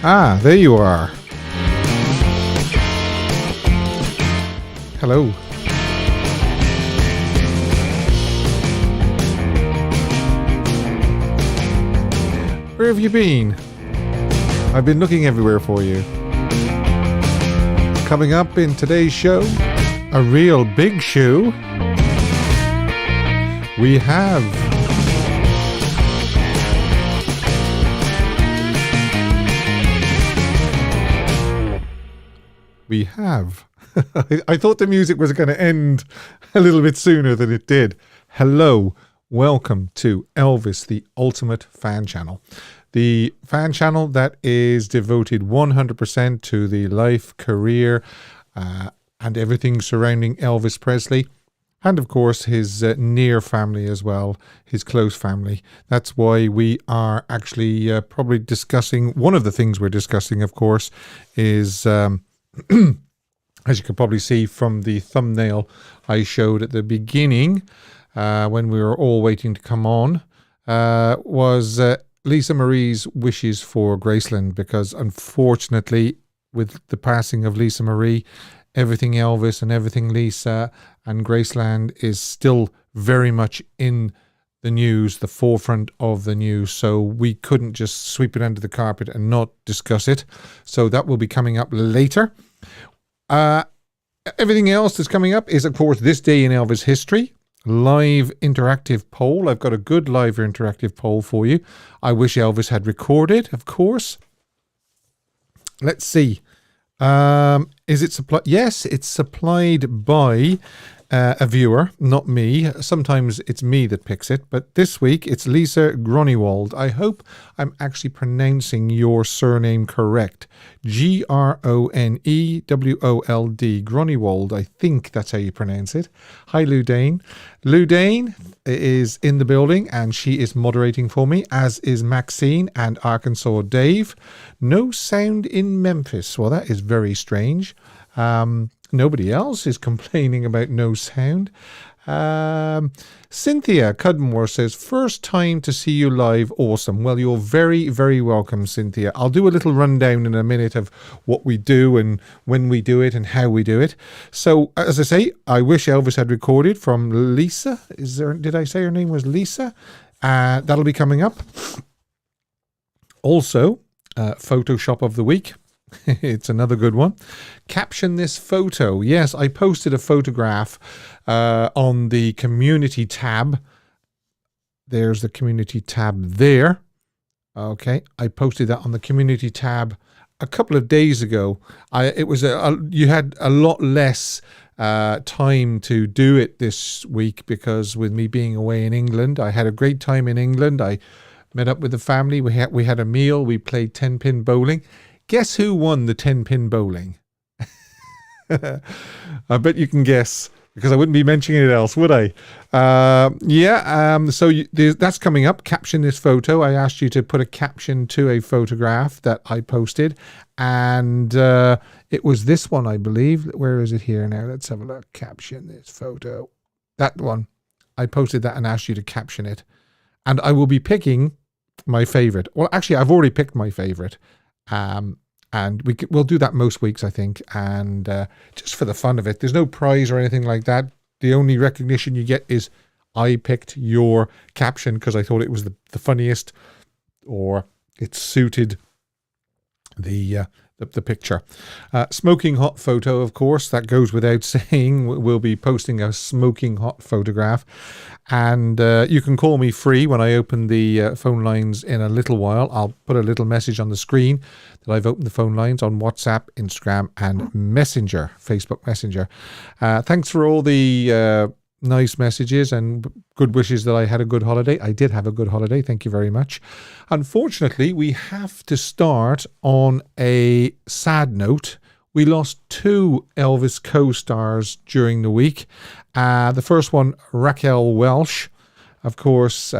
Ah, there you are. Hello. Where have you been? I've been looking everywhere for you. Coming up in today's show, a real big show. We have I thought the music was going to end a little bit sooner than it did. Hello, welcome to Elvis, the Ultimate Fan Channel. The fan channel that is devoted 100% to the life, career, and everything surrounding Elvis Presley. And of course, his near family as well, his close family. That's why we are actually probably discussing, one of the things we're discussing, of course, is... as you can probably see from the thumbnail I showed at the beginning, when we were all waiting to come on, was Lisa Marie's wishes for Graceland, because unfortunately, with the passing of Lisa Marie, everything Elvis and everything Lisa and Graceland is still very much in the news, the forefront of the news, so we couldn't just sweep it under the carpet and not discuss it. So that will be coming up later. Everything else that's coming up is, of course, This Day in Elvis History, live interactive poll. I've got a good live interactive poll for you. I wish Elvis had recorded, of course. Let's see. Is it supplied? Yes, it's supplied by a viewer, not me. Sometimes it's me that picks it, but this week it's Lisa Groniwold. I hope I'm actually pronouncing your surname correct. Groniwold. Groniwold. I think that's how you pronounce it. Hi, Lou Dane. Lou Dane is in the building and she is moderating for me, as is Maxine and Arkansas Dave. No sound in Memphis. Well, that is very strange. Nobody else is complaining about no sound. Cynthia Cudmore says, first time to see you live. Awesome. Well, you're very, very welcome, Cynthia. I'll do a little rundown in a minute of what we do and when we do it and how we do it. So, as I say, I wish Elvis had recorded from Lisa. Did I say her name was Lisa? That'll be coming up. Also, Photoshop of the Week. It's another good one. Caption this photo. Yes, I posted a photograph on the community tab. There's the community tab there. Okay, I posted that on the community tab a couple of days ago. You had a lot less time to do it this week because with me being away in England, I had a great time in England. I met up with the family. We had a meal. We played 10-pin bowling. Guess who won the 10-pin bowling? I bet you can guess, because I wouldn't be mentioning it else, would I? So that's coming up. Caption this photo. I asked you to put a caption to a photograph that I posted, and it was this one, I believe. Where is it here now? Let's have a look. Caption this photo. That one. I posted that and asked you to caption it. And I will be picking my favorite. Well, actually, I've already picked my favorite. And we'll do that most weeks, I think. And just for the fun of it, there's no prize or anything like that. The only recognition you get is I picked your caption because I thought it was the funniest, or it suited the picture. Smoking hot photo, of course, that goes without saying. We'll be posting a smoking hot photograph. And you can call me free when I open the phone lines in a little while. I'll put a little message on the screen that I've opened the phone lines on WhatsApp, Instagram, and Messenger, Facebook Messenger. Thanks for all the nice messages and good wishes that I had a good holiday. I did have a good holiday. Thank you very much. Unfortunately, we have to start on a sad note. We lost two Elvis co-stars during the week. The first one, Raquel Welch. Of course,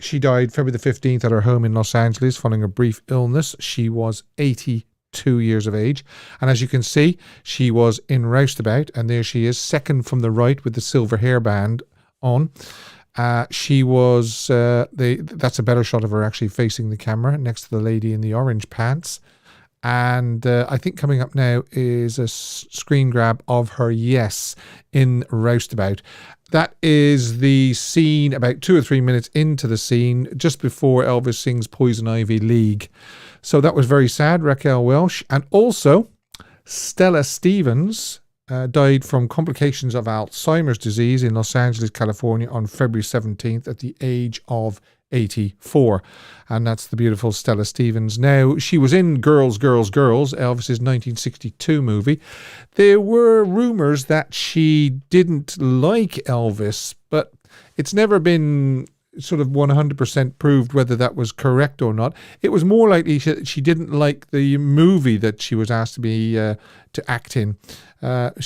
she died February the 15th at her home in Los Angeles following a brief illness. She was 82 years of age. And as you can see, she was in roustabout. And there she is, second from the right with the silver hairband on. She was, that's a better shot of her actually facing the camera next to the lady in the orange pants. And I think coming up now is a screen grab of her yes in Roustabout. That is the scene about 2 or 3 minutes into the scene, just before Elvis sings Poison Ivy League. So that was very sad, Raquel Welch. And also, Stella Stevens died from complications of Alzheimer's disease in Los Angeles, California on February 17th at the age of 84. And that's the beautiful Stella Stevens. Now, she was in Girls, Girls, Girls, Elvis's 1962 movie. There were rumors that she didn't like Elvis, but it's never been sort of 100% proved whether that was correct or not. It was more likely she didn't like the movie that she was asked to be to act in.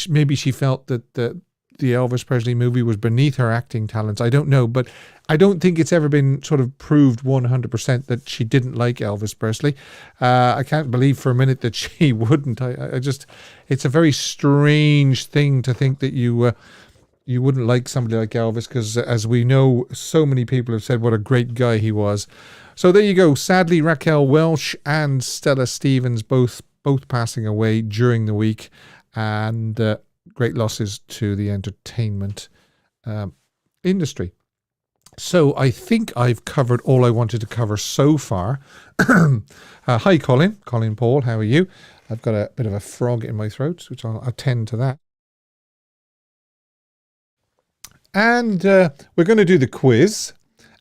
Maybe she felt that the Elvis Presley movie was beneath her acting talents. I don't know, but I don't think it's ever been sort of proved 100% that she didn't like Elvis Presley. I can't believe for a minute that she wouldn't. I just, it's a very strange thing to think that you wouldn't like somebody like Elvis, because as we know, so many people have said what a great guy he was. So there you go. Sadly, Raquel Welch and Stella Stevens both passing away during the week, and great losses to the entertainment industry. So I think I've covered all I wanted to cover so far. Hi, Colin Paul, how are you? I've got a bit of a frog in my throat, which I'll attend to that. And we're going to do the quiz.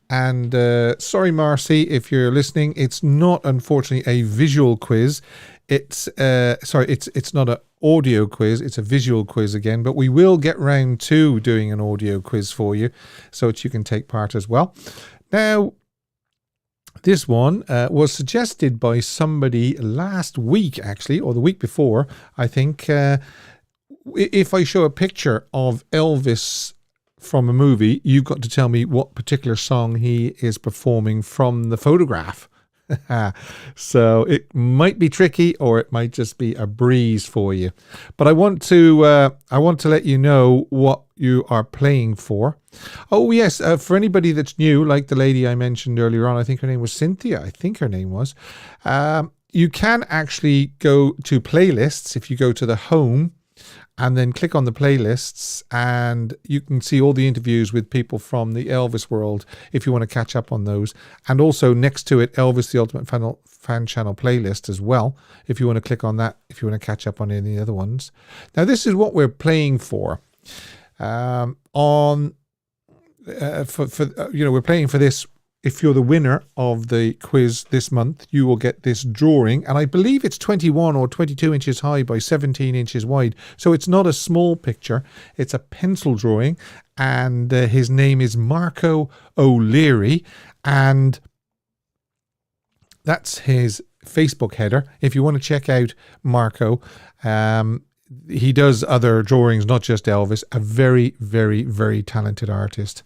And sorry, Marcy, if you're listening, it's not, unfortunately, a visual quiz. It's not an audio quiz. It's a visual quiz again. But we will get round to doing an audio quiz for you, so that you can take part as well. Now, this one was suggested by somebody last week, actually, or the week before, I think. If I show a picture of Elvis from a movie, you've got to tell me what particular song he is performing from the photograph. So it might be tricky, or it might just be a breeze for you. But I want to let you know what you are playing for. Oh yes, for anybody that's new, like the lady I mentioned earlier on, I think her name was Cynthia. I think her name was. You can actually go to playlists if you go to the home, and then click on the playlists, and you can see all the interviews with people from the Elvis world if you want to catch up on those. And also next to it, Elvis the Ultimate Fan Channel playlist as well, if you want to click on that, if you want to catch up on any of the other ones. Now, this is what we're playing for. We're playing for this. If you're the winner of the quiz this month, you will get this drawing. And I believe it's 21 or 22 inches high by 17 inches wide. So it's not a small picture. It's a pencil drawing. And his name is Marko O Leary. And that's his Facebook header. If you want to check out Marko, he does other drawings, not just Elvis. A very, very, very talented artist.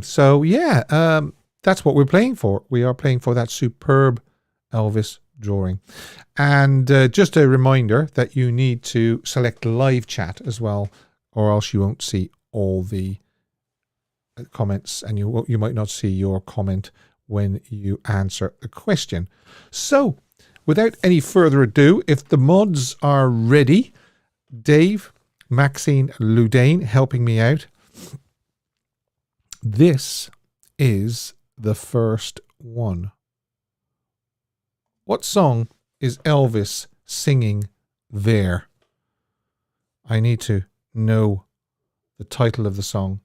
So, yeah. That's what we're playing for. We are playing for that superb Elvis drawing. And just a reminder that you need to select live chat as well, or else you won't see all the comments, and you might not see your comment when you answer the question. So, without any further ado, if the mods are ready, Dave, Maxine, Ludane helping me out, this is the first one. What song is Elvis singing there? I need to know the title of the song.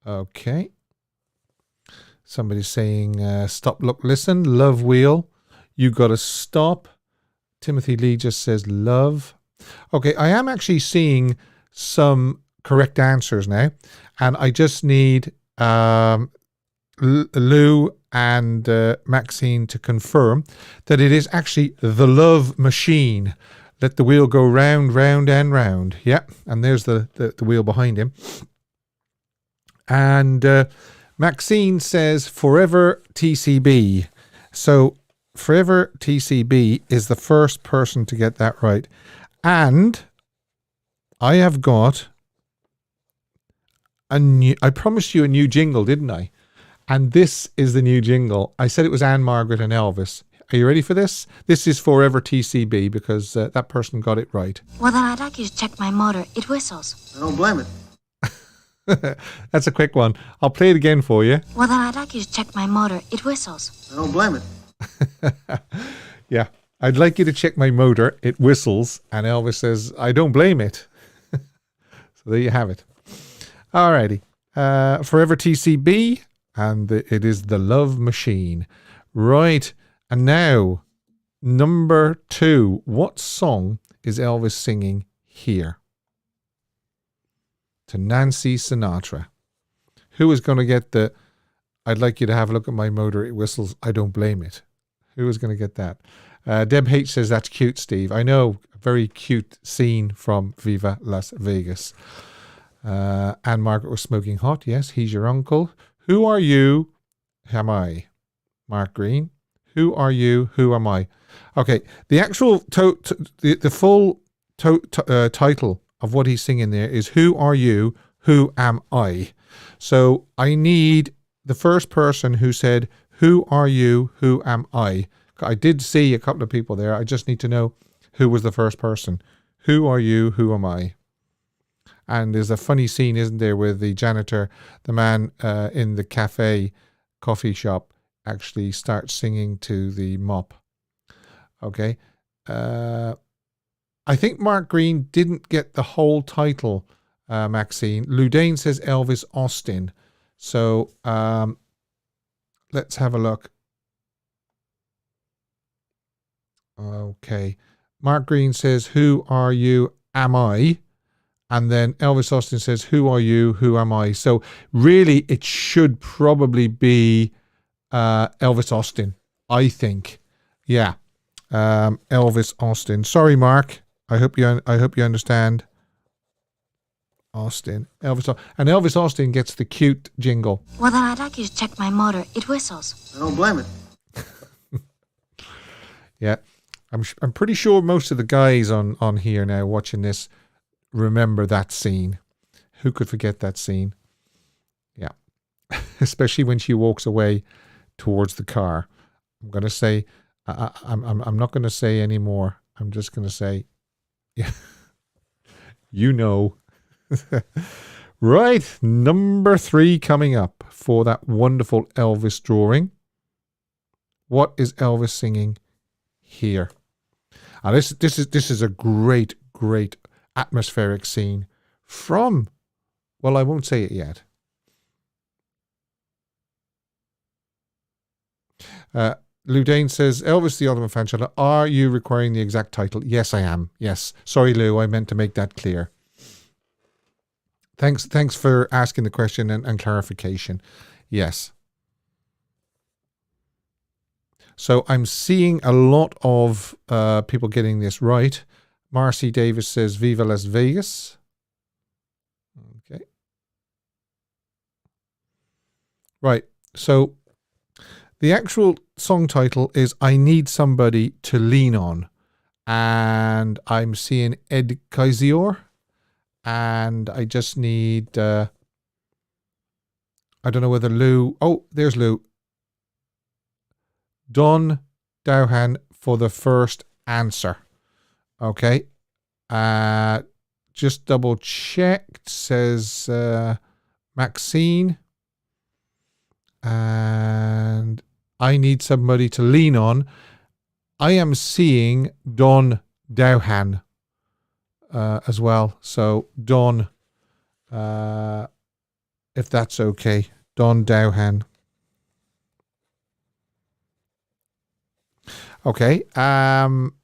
Okay. Somebody's saying stop, look, listen. Love Wheel. You gotta stop. Timothy Lee just says love. Okay, I am actually seeing some correct answers now, and I just need Lou and Maxine to confirm that it is actually The Love Machine. Let the wheel go round, round and round. Yeah, and there's the wheel behind him. And Maxine says Forever TCB. So Forever TCB is the first person to get that right. And I have got I promised you a new jingle, didn't I? And this is the new jingle. I said it was Anne, Margaret and Elvis. Are you ready for this? This is Forever TCB because that person got it right. Well, then I'd like you to check my motor. It whistles. I don't blame it. That's a quick one. I'll play it again for you. Well, then I'd like you to check my motor. It whistles. I don't blame it. Yeah. I'd like you to check my motor. It whistles. And Elvis says, I don't blame it. So there you have it. Alrighty. Forever TCB. And it is The Love Machine. Right. And now, number 2. What song is Elvis singing here? To Nancy Sinatra. Who is going to get the, I'd like you to have a look at my motor, it whistles, I don't blame it. Who is going to get that? Deb H says, that's cute, Steve. I know, a very cute scene from Viva Las Vegas. And Margaret was smoking hot. Yes, he's your uncle. Who are you? Am I? Mark Green. Who are you? Who am I? Okay, the actual, the full title of what he's singing there is Who Are You? Who Am I? So I need the first person who said, Who are you? Who am I? I did see a couple of people there. I just need to know who was the first person. Who are you? Who am I? And there's a funny scene, isn't there, with the janitor, the man in the coffee shop, actually starts singing to the mop. Okay. I think Mark Green didn't get the whole title, Maxine. Ludane says Elvis Austin. So let's have a look. Okay. Mark Green says, Who are you? Am I? And then Elvis Austin says, Who are you? Who am I? So really, it should probably be Elvis Austin, I think. Yeah. Elvis Austin. Sorry, Mark. I hope you understand. Austin. And Elvis Austin gets the cute jingle. Well, then I'd like you to check my motor. It whistles. I don't blame it. Yeah. I'm pretty sure most of the guys on here now watching this remember that scene. Who could forget that scene? Yeah. Especially when she walks away towards the car. I'm going to say, I'm not going to say any more. I'm just going to say, yeah, you know. Right. Number 3 coming up for that wonderful Elvis drawing. What is Elvis singing here? And this is a great atmospheric scene from, well, I won't say it yet. Ludane says, Elvis the Ultimate Fan Channel, are you requiring the exact title? Yes, I am. Yes. Sorry, Lou, I meant to make that clear. Thanks for asking the question and clarification. Yes. So I'm seeing a lot of people getting this right. Marcy Davis says, Viva Las Vegas. Okay. Right. So the actual song title is I Need Somebody to Lean On. And I'm seeing Ed Kaiser. And I just need, I don't know whether Lou, oh, there's Lou. Don Dowhan for the first answer. Okay. Just double checked, says Maxine. And I need somebody to lean on. I am seeing Don Dowhan as well. So Don, if that's okay. Don Dowhan. Okay,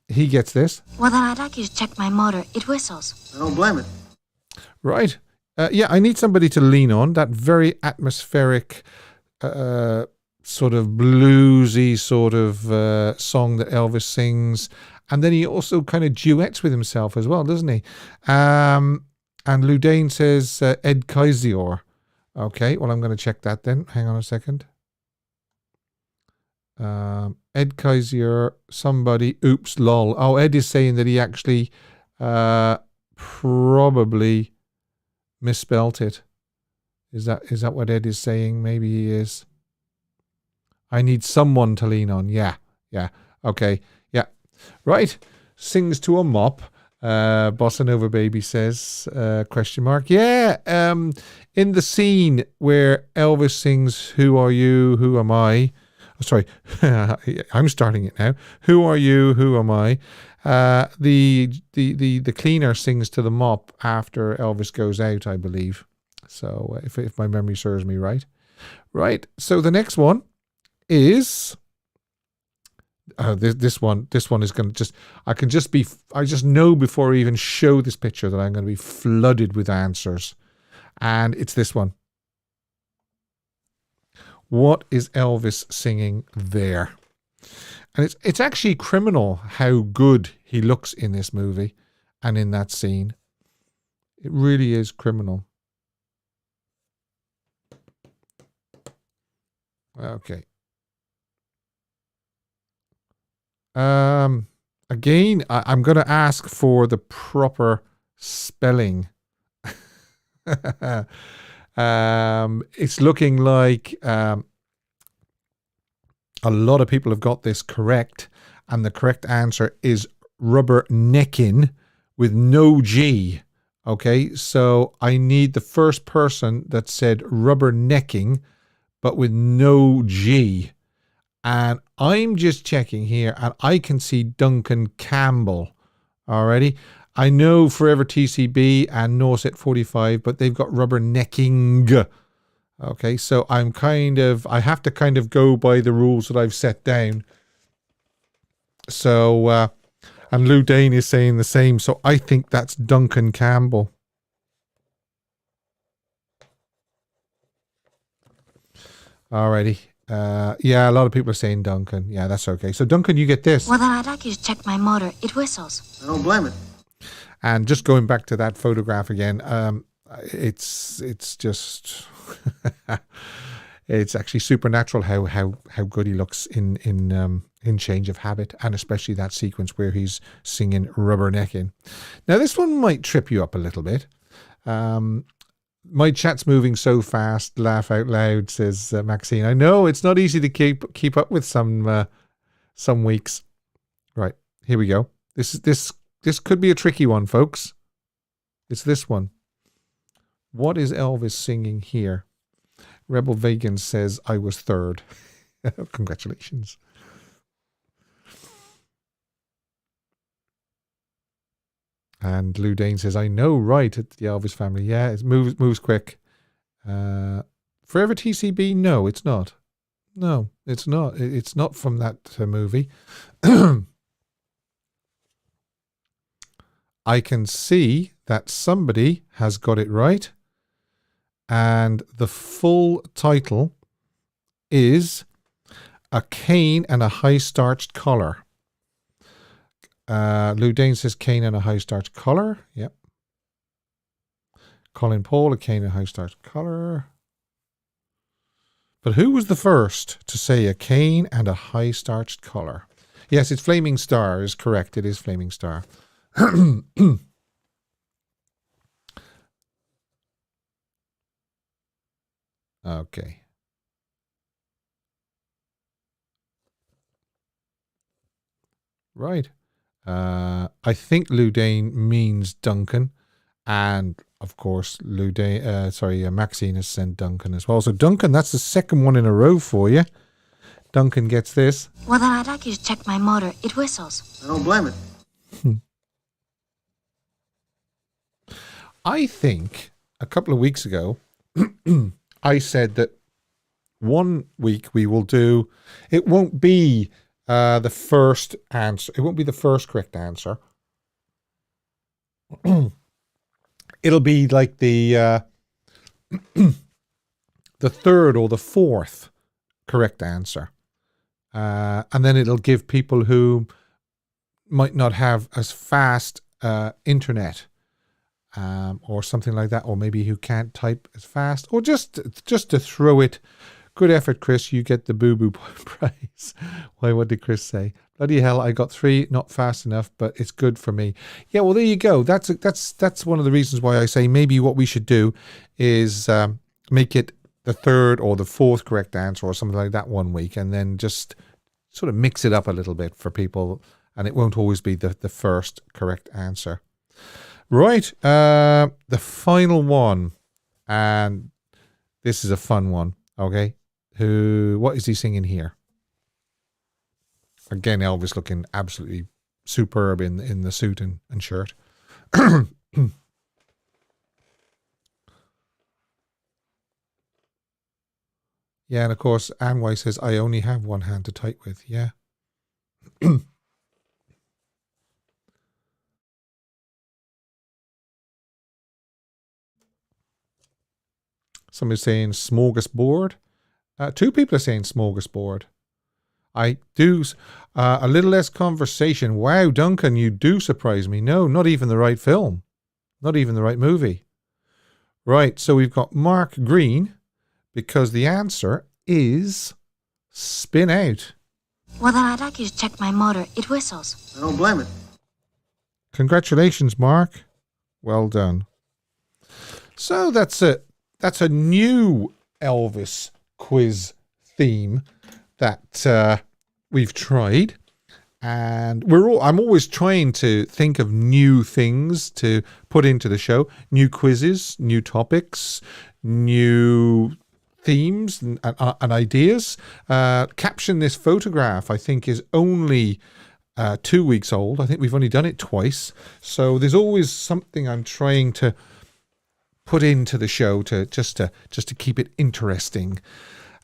he gets this. Well, then I'd like you to check my motor. It whistles. I don't blame it. Right. Yeah, I need somebody to lean on. That very atmospheric, sort of bluesy sort of song that Elvis sings. And then he also kind of duets with himself as well, doesn't he? And Ludane says Ed Kaiser. Okay, well, I'm going to check that then. Hang on a second. Ed Kaiser, somebody, oops, lol. Oh, Ed is saying that he actually probably misspelt it. Is that what Ed is saying? Maybe he is. I need someone to lean on. Yeah. Okay. Yeah. Right. Sings to a mop. Bossa Nova Baby says, question mark. Yeah. In the scene where Elvis sings, "Who are you? Who am I?" Oh, sorry. I'm starting it now. "Who are you? Who am I?" The cleaner sings to the mop after Elvis goes out, I believe. So if my memory serves me right. Right. So the next one is this one is going to I just know before I even show this picture that I'm going to be flooded with answers. And it's this one. What is Elvis singing there? And it's actually criminal how good he looks in this movie and in that scene. It really is criminal. Okay. Again, I'm going to ask for the proper spelling. It's looking like a lot of people have got this correct, and the correct answer is rubbernecking with no G. Okay, so I need the first person that said rubbernecking, but with no G. And I'm just checking here, and I can see Duncan Campbell already. I know Forever TCB and North at 45, but they've got rubbernecking. Okay, so I have to kind of go by the rules that I've set down. So, and Lou Dane is saying the same, so I think that's Duncan Campbell. Alrighty. Yeah, a lot of people are saying Duncan. Yeah, that's okay. So, Duncan, you get this. Well, then I'd like you to check my motor. It whistles. I don't blame it. And just going back to that photograph again, it's just it's actually supernatural how good he looks in Change of Habit, and especially that sequence where he's singing Rubbernecking. Now, this one might trip you up a little bit. My chat's moving so fast, laugh out loud, says Maxine. I know it's not easy to keep up with some weeks. Right, here we go. This could be a tricky one, folks. It's this one. What is Elvis singing here? Rebel Vegan says, I was third. Congratulations. And Lou Dane says, I know, right, at the Elvis family. Yeah, it moves quick. Forever TCB? No, it's not. No, it's not. It's not from that movie. I can see that somebody has got it right. And the full title is A Cane and a High Starched Collar. Lou Dane says cane and a high starched collar. Yep. Colin Paul, a cane and a high starched collar. But who was the first to say a cane and a high starched collar? Yes, it's Flaming Star is correct. It is Flaming Star. Okay. Right. I think Lou Dane means Duncan, and of course Maxine has sent Duncan as well. So Duncan, that's the second one in a row for you. Duncan gets this. Well, then I'd like you to check my motor. It whistles. I don't blame it. I think a couple of weeks ago, I said that 1 week we will do, it won't be the first answer. It won't be the first correct answer. It'll be like the third or the fourth correct answer. And then it'll give people who might not have as fast internet or something like that, or maybe who can't type as fast, or just to throw it. Good effort, Chris. You get the boo-boo prize. Why, what did Chris say? Bloody hell, I got 3, not fast enough, but it's good for me. Yeah, well, there you go. That's one of the reasons why I say maybe what we should do is make it the third or the fourth correct answer or something like that one week, and then just sort of mix it up a little bit for people, and it won't always be the first correct answer. Right, the final one, and this is a fun one, okay? What is he singing here? Again, Elvis looking absolutely superb in the suit and shirt. Yeah, and of course, Anway says, I only have one hand to type with. Yeah. Somebody's saying smorgasbord. Two people are saying smorgasbord. I do. A little less conversation. Wow, Duncan, you do surprise me. No, not even the right film. Not even the right movie. Right, so we've got Mark Green, because the answer is Spin Out. Well, then I'd like you to check my motor. It whistles. I don't blame it. Congratulations, Mark. Well done. So that's a new Elvis quiz theme that we've tried, and I'm always trying to think of new things to put into the show, new quizzes, new topics, new themes and ideas. Caption This Photograph, I think, is only 2 weeks old. I think we've only done it twice, so there's always something I'm trying to put into the show to just to keep it interesting.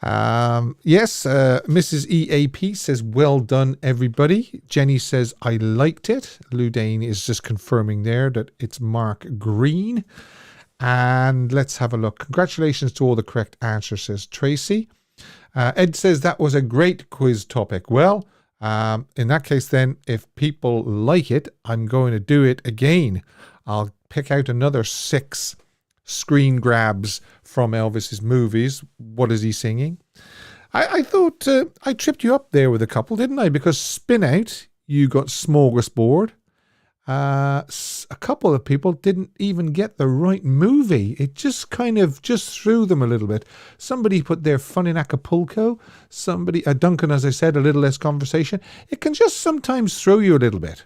Yes, Mrs. EAP says, well done, everybody. Jenny says, I liked it. Ludane is just confirming there that it's Mark Green. And let's have a look. Congratulations to all the correct answers, says Tracy. Ed says that was a great quiz topic. Well, in that case then, if people like it, I'm going to do it again. I'll pick out another 6 screen grabs from Elvis's movies. What is he singing? I thought I tripped you up there with a couple, didn't I? Because Spin Out, you got Smorgasbord. A couple of people didn't even get the right movie. It just kind of just threw them a little bit. Somebody put their Fun in Acapulco. Somebody, Duncan, as I said, a little less conversation. It can just sometimes throw you a little bit.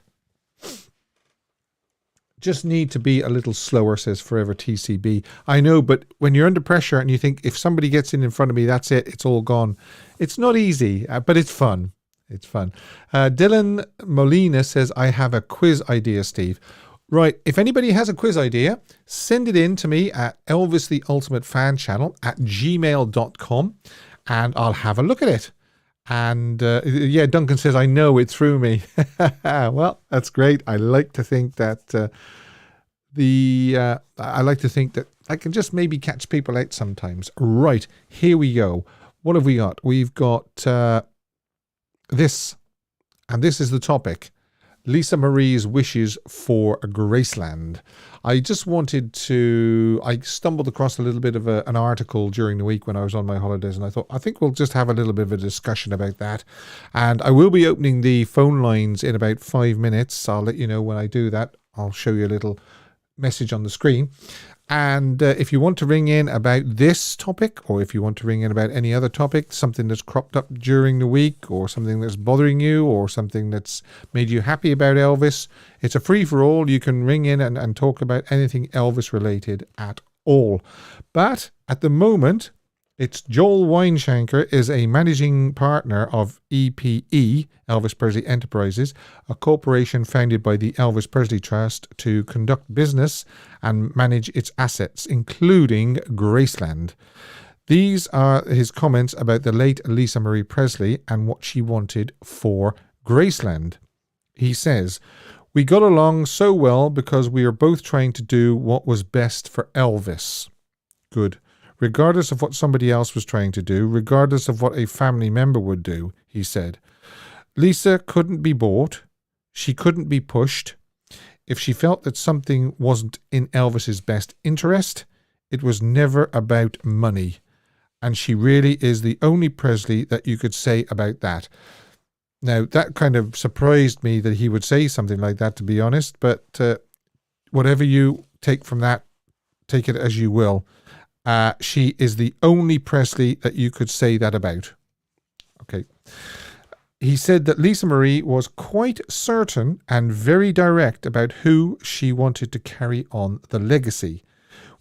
Just need to be a little slower, says Forever TCB. I know, but when you're under pressure and you think, if somebody gets in front of me, that's it, it's all gone. It's not easy, but it's fun. It's fun. Dylan Molina says, I have a quiz idea, Steve. Right, if anybody has a quiz idea, send it in to me at Elvis the Ultimate Fan Channel at gmail.com, and I'll have a look at it. And yeah, Duncan says, I know, it threw me. Well, that's great. I like to think that I can just maybe catch people out sometimes. Right, here we go. What have we got? We've got this, and this is the topic. Lisa Marie's wishes for Graceland. I just wanted to, I stumbled across a little bit of an article during the week when I was on my holidays, and I thought, I think we'll just have a little bit of a discussion about that. And I will be opening the phone lines in about 5 minutes. I'll let you know when I do that. I'll show you a little message on the screen. And if you want to ring in about this topic, or if you want to ring in about any other topic, something that's cropped up during the week, or something that's bothering you, or something that's made you happy about Elvis, it's a free-for-all. You can ring in and talk about anything Elvis-related at all. But at the moment, it's Joel Weinshanker is a managing partner of EPE, Elvis Presley Enterprises, a corporation founded by the Elvis Presley Trust to conduct business and manage its assets, including Graceland. These are his comments about the late Lisa Marie Presley and what she wanted for Graceland. He says, we got along so well because we are both trying to do what was best for Elvis. Good. Regardless of what somebody else was trying to do, regardless of what a family member would do, he said. Lisa couldn't be bought. She couldn't be pushed. If she felt that something wasn't in Elvis's best interest, it was never about money. And she really is the only Presley that you could say about that. Now, that kind of surprised me that he would say something like that, to be honest, but whatever you take from that, take it as you will. She is the only Presley that you could say that about. Okay. He said that Lisa Marie was quite certain and very direct about who she wanted to carry on the legacy.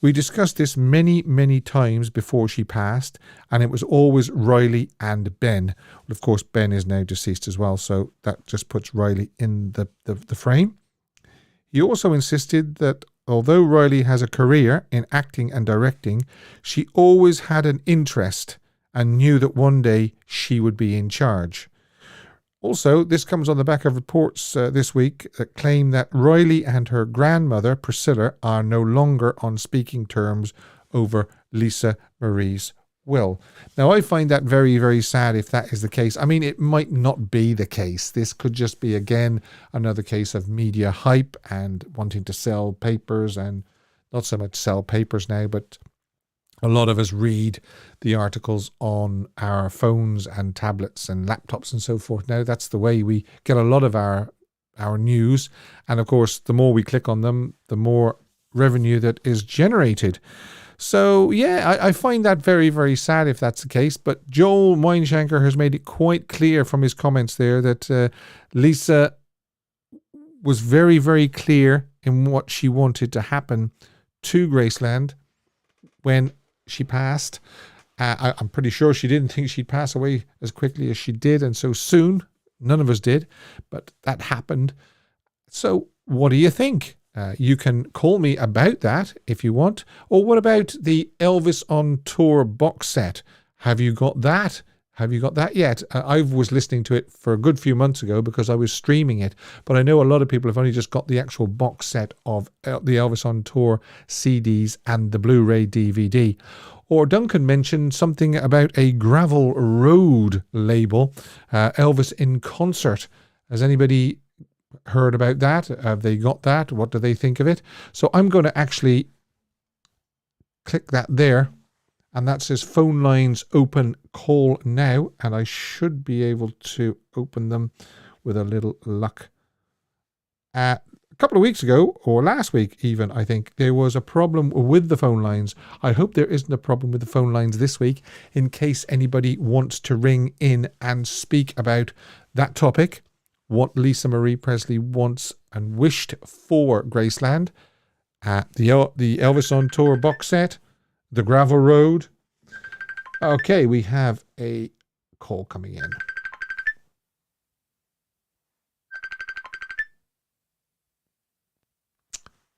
We discussed this many, many times before she passed, and it was always Riley and Ben. Well, of course, Ben is now deceased as well, so that just puts Riley in the frame. He also insisted that although Riley has a career in acting and directing, she always had an interest and knew that one day she would be in charge. Also, this comes on the back of reports this week that claim that Riley and her grandmother, Priscilla, are no longer on speaking terms over Lisa Marie's will. Now, I find that very, very sad if that is the case. I mean, it might not be the case. This could just be, again, another case of media hype and wanting to sell papers, and not so much sell papers now, but a lot of us read the articles on our phones and tablets and laptops and so forth. Now, that's the way we get a lot of our news. And of course, the more we click on them, the more revenue that is generated. So, yeah, I find that very, very sad if that's the case. But Joel Weinshanker has made it quite clear from his comments there that Lisa was very, very clear in what she wanted to happen to Graceland when she passed. I'm pretty sure she didn't think she'd pass away as quickly as she did and so soon. None of us did, but that happened. So what do you think? You can call me about that if you want. Or what about the Elvis on Tour box set? Have you got that? Have you got that yet? I was listening to it for a good few months ago because I was streaming it, but I know a lot of people have only just got the actual box set of the Elvis on Tour CDs and the Blu-ray DVD. Or Duncan mentioned something about a Gravel Road label, Elvis in Concert. Has anybody heard about that? Have they got that? What do they think of it? So I'm going to actually click that there. And that says phone lines open, call now. And I should be able to open them with a little luck. A couple of weeks ago, or last week even, I think, there was a problem with the phone lines. I hope there isn't a problem with the phone lines this week, in case anybody wants to ring in and speak about that topic, what Lisa Marie Presley wants and wished for Graceland, the Elvis on Tour box set, the Gravel Road. Okay, we have a call coming in.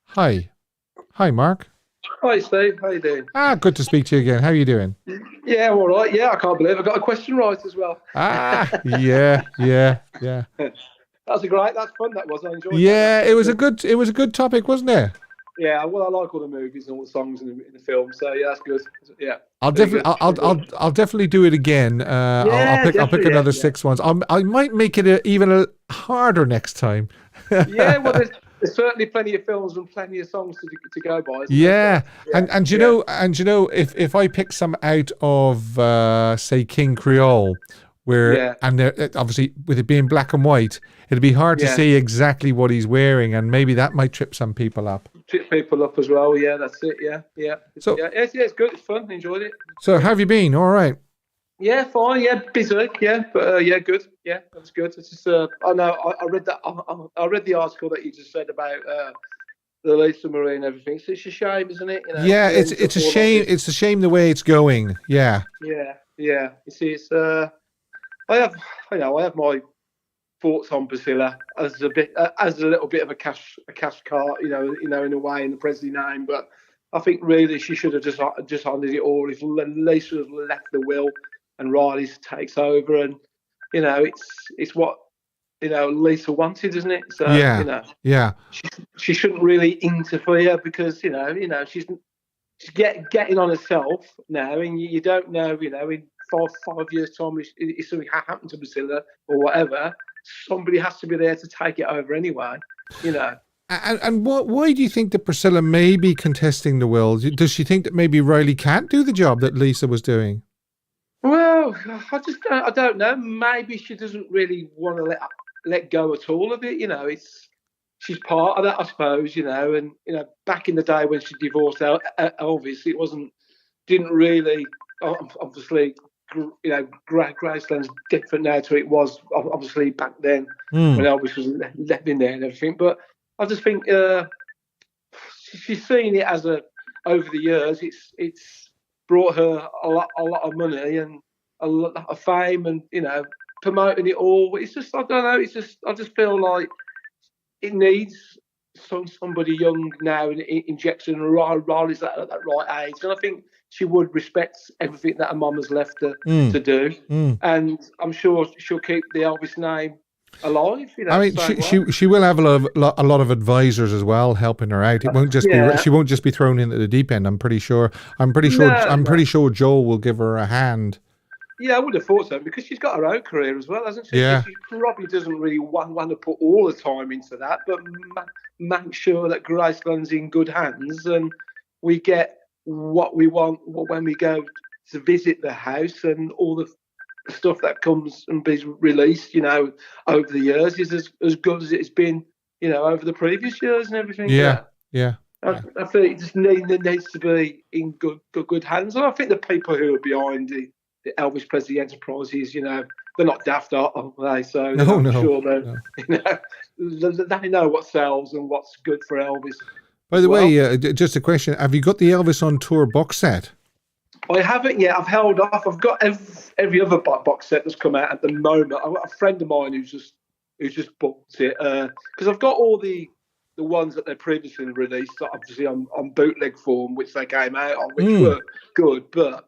Hi. Hi, Mark. Hi, Steve. How you doing? Good to speak to you again. How are you doing? Yeah, all right. Yeah, I can't believe I got a question right as well. Yeah. That's fun. That was. I enjoyed. Yeah, it was a good topic, wasn't it? Yeah, well, I like all the movies and all the songs in the film, so yeah, that's good. Yeah, I'll definitely do it again. I'll pick another 6 ones. I might make it even harder next time. Yeah, well, there's certainly plenty of films and plenty of songs to go by. Yeah. And you know, if I pick some out of say King Creole, and they're, obviously with it being black and white, it'd be hard to see exactly what he's wearing, and maybe that might trip some people up. Trip people up as well. Yeah, that's it. Yeah. So it's good. It's fun. Enjoyed it. So how have you been? All right. Yeah, fine. Yeah, busy. Yeah, but good. Yeah, that's good. It's just I know I read that. I read the article that you just said about the Lisa Marie and everything. So it's a shame, isn't it? You know, yeah, it's a shame. It's a shame the way it's going. Yeah. Yeah. You see, it's I have my thoughts on Priscilla as a little bit of a cash car, you know, in a way, in the Presley name. But I think really she should have just honoured it all. If Lisa had left the will and Riley takes over, and you know, it's what, you know, Lisa wanted, isn't it? So you know, she shouldn't really interfere, because you know she's getting on herself now, and you don't know, you know, in 5 years' time, if something happened to Priscilla or whatever, somebody has to be there to take it over anyway, you know. And why do you think that Priscilla may be contesting the will? Does she think that maybe Riley can't do the job that Lisa was doing? Well, I don't know. Maybe she doesn't really want to let go at all of it. You know, she's part of that, I suppose. You know, and you know, back in the day when she divorced Elvis, it wasn't didn't really, obviously, Graceland's different now to it was obviously back then when Elvis was living there and everything. But I just think she's seen it as over the years. It's brought her a lot of money and a lot of fame, and promoting it all. It's just, I don't know. I just feel like it needs somebody young now injection Riley's at that right age, and I think she would respect everything that her mum has left her to do, and I'm sure she'll keep the Elvis name alive. I mean, she will have a lot of advisors as well helping her out. It won't just be she won't just be thrown into the deep end. I'm pretty sure Joel will give her a hand. Yeah, I would have thought so, because she's got her own career as well, hasn't she? Yeah. She probably doesn't really want to put all the time into that, but make sure that Graceland's in good hands and we get what we want when we go to visit the house, and all the stuff that comes and is released, over the years is as good as it's been, over the previous years and everything. Yeah. I feel it just needs to be in good hands, and I think the people who are behind the Elvis Presley enterprises, they're not daft, are they? So I'm sure they know what sells and what's good for Elvis. By the way, just a question: have you got the Elvis on Tour box set? I haven't yet. I've held off. I've got every other box set that's come out at the moment. I've got a friend of mine who's just booked it, because I've got all the ones that they previously released, obviously on bootleg form, which they came out on, which were good, but.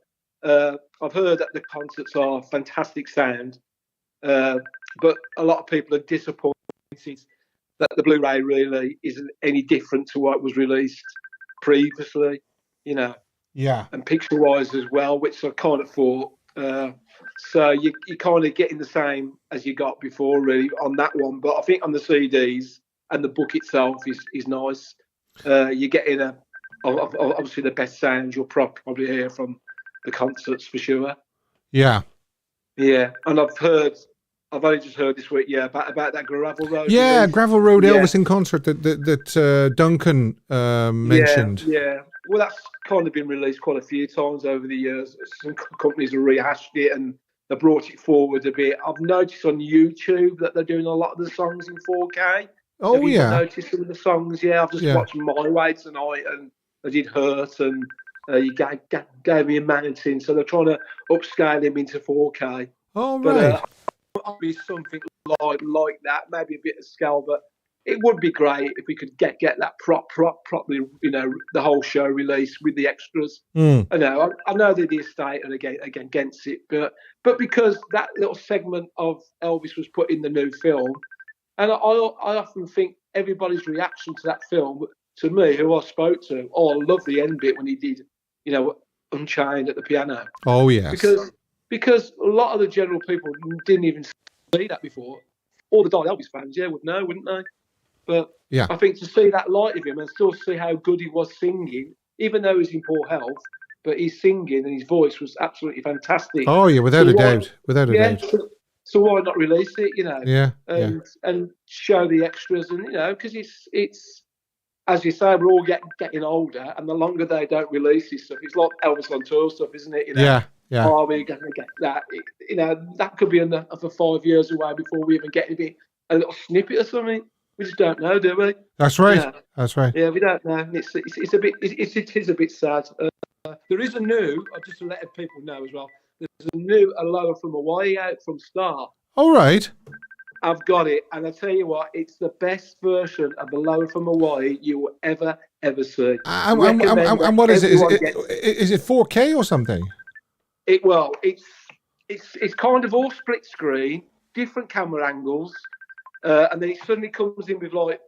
I've heard that the concerts are fantastic sound, but a lot of people are disappointed that the Blu-ray really isn't any different to what was released previously, Yeah. and picture-wise as well, which I kind of thought. So you're kind of getting the same as you got before, really, on that one. But I think on the CDs and the book itself is nice. You're getting obviously the best sound you'll probably hear from the concerts for sure. Yeah. And I've only just heard this week, about that Gravel Road. Yeah, release. Gravel Road Elvis in concert that Duncan mentioned. Yeah. Well, that's kind of been released quite a few times over the years. Some companies have rehashed it and they brought it forward a bit. I've noticed on YouTube that they're doing a lot of the songs in 4K. Oh, Have you yeah. noticed some of the songs? Yeah, I've just watched My Way tonight, and I did Hurt, and you gave me a Mountain, so they're trying to upscale him into 4K. Oh, right. But obviously something like that, maybe a bit of scale, but it would be great if we could get that properly, the whole show released with the extras. I know that the estate are against it, but because that little segment of Elvis was put in the new film, and I often think everybody's reaction to that film, to me, who I spoke to, I love the end bit when he did, Unchained at the piano. Oh, yes. Because a lot of the general people didn't even see that before. All the Die Elvis fans, would know, wouldn't they? But I think to see that light of him and still see how good he was singing, even though he's in poor health, but he's singing and his voice was absolutely fantastic. Oh, yeah, without a doubt. So why not release it, and show the extras, and because it's as you say, we're all getting older, and the longer they don't release this stuff, it's like Elvis on tour stuff, isn't it? Yeah. Are we going to get that? That could be another 5 years away before we even get a little snippet or something. We just don't know, do we? That's right. That's right. Yeah, we don't know. It's a bit sad. There is a new, just to let people know as well, there's a new Aloha from Hawaii out from Star. All right. I've got it, and I tell you what, it's the best version of Aloha from Hawaii you will ever see. And what is it? Is it 4K or something? It's kind of all split screen, different camera angles, and then it suddenly comes in with like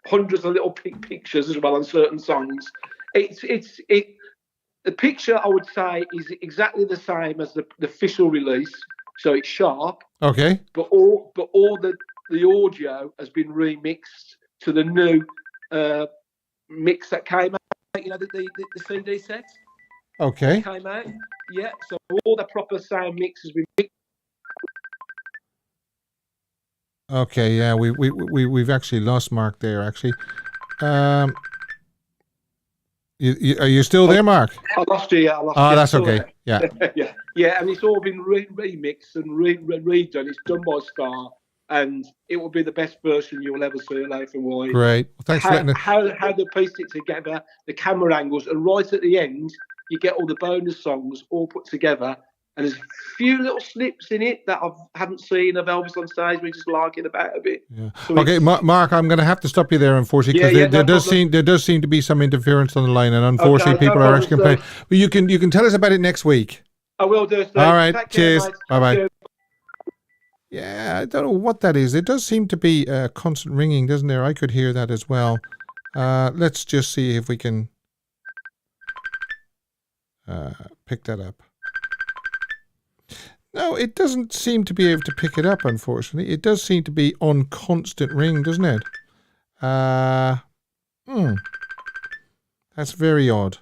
hundreds of little pictures as well on certain songs. The picture, I would say, is exactly the same as the official release, so it's sharp. Okay. But all the audio has been remixed to the new mix that came out. The CD set. Okay. Came out. Yeah. So all the proper sound mix has been mixed. Okay. Yeah. We've actually lost Mark there. Actually. Are you still there, Mark? I lost you. Yeah, I lost you. Oh, that's Still okay. there. Yeah. yeah, and it's all been remixed and redone. It's done by Star, and it will be the best version you'll ever see of Life and Why. Great. Well, thanks for letting us. How they pieced it together, the camera angles, and right at the end, you get all the bonus songs all put together. And there's a few little snips in it that I haven't seen of Elvis on stage. We're just larking about a bit. Yeah. So Okay, Mark, I'm going to have to stop you there, unfortunately, because there does seem to be some interference on the line, and unfortunately, people are actually complaining. But you can tell us about it next week. I will do. All right. Cheers. Bye bye. Yeah, I don't know what that is. It does seem to be constant ringing, doesn't there? I could hear that as well. Let's just see if we can pick that up. No, it doesn't seem to be able to pick it up, unfortunately. It does seem to be on constant ring, doesn't it? That's very odd.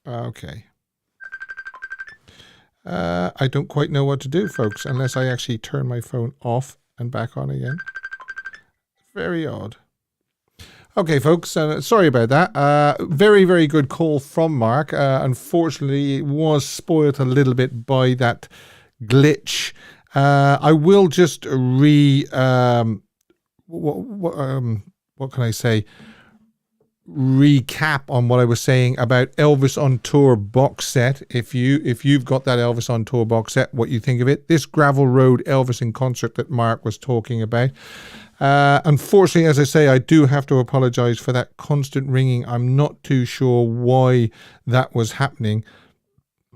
Okay. I don't quite know what to do, folks, unless I actually turn my phone off and back on again. Very odd. Okay, folks, sorry about that. Very, very good call from Mark. Unfortunately, it was spoiled a little bit by that glitch. I will just what can I say? Recap on what I was saying about Elvis on Tour box set. If you've got that Elvis on Tour box set, what you think of it? This Gravel Road Elvis in concert that Mark was talking about. Unfortunately, as I say, I do have to apologize for that constant ringing. I'm not too sure why that was happening.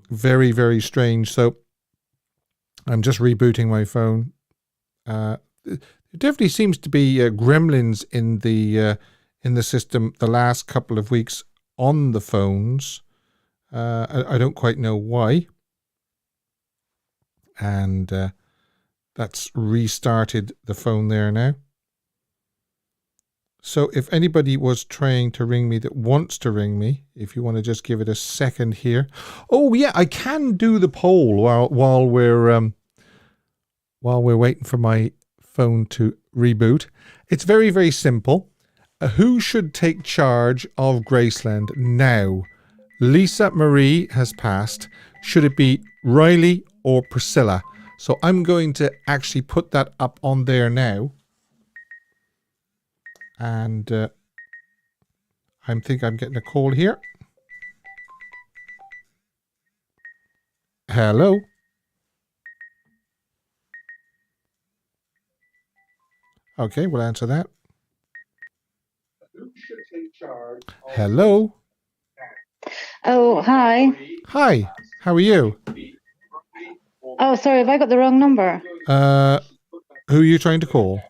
Very, very strange. So I'm just rebooting my phone. There definitely seems to be gremlins in the system the last couple of weeks on the phones. I don't quite know why. And that's restarted the phone there now. So if anybody was trying to ring me that wants to ring me, if you want to just give it a second here. Oh yeah, I can do the poll while we're waiting for my phone to reboot. It's very, very simple. Who should take charge of Graceland now? Lisa Marie has passed. Should it be Riley or Priscilla? So I'm going to actually put that up on there now. And I think I'm getting a call here. Hello? Okay, we'll answer that. Hello? Oh, hi. Hi, how are you? Oh, sorry, have I got the wrong number? Who are you trying to call?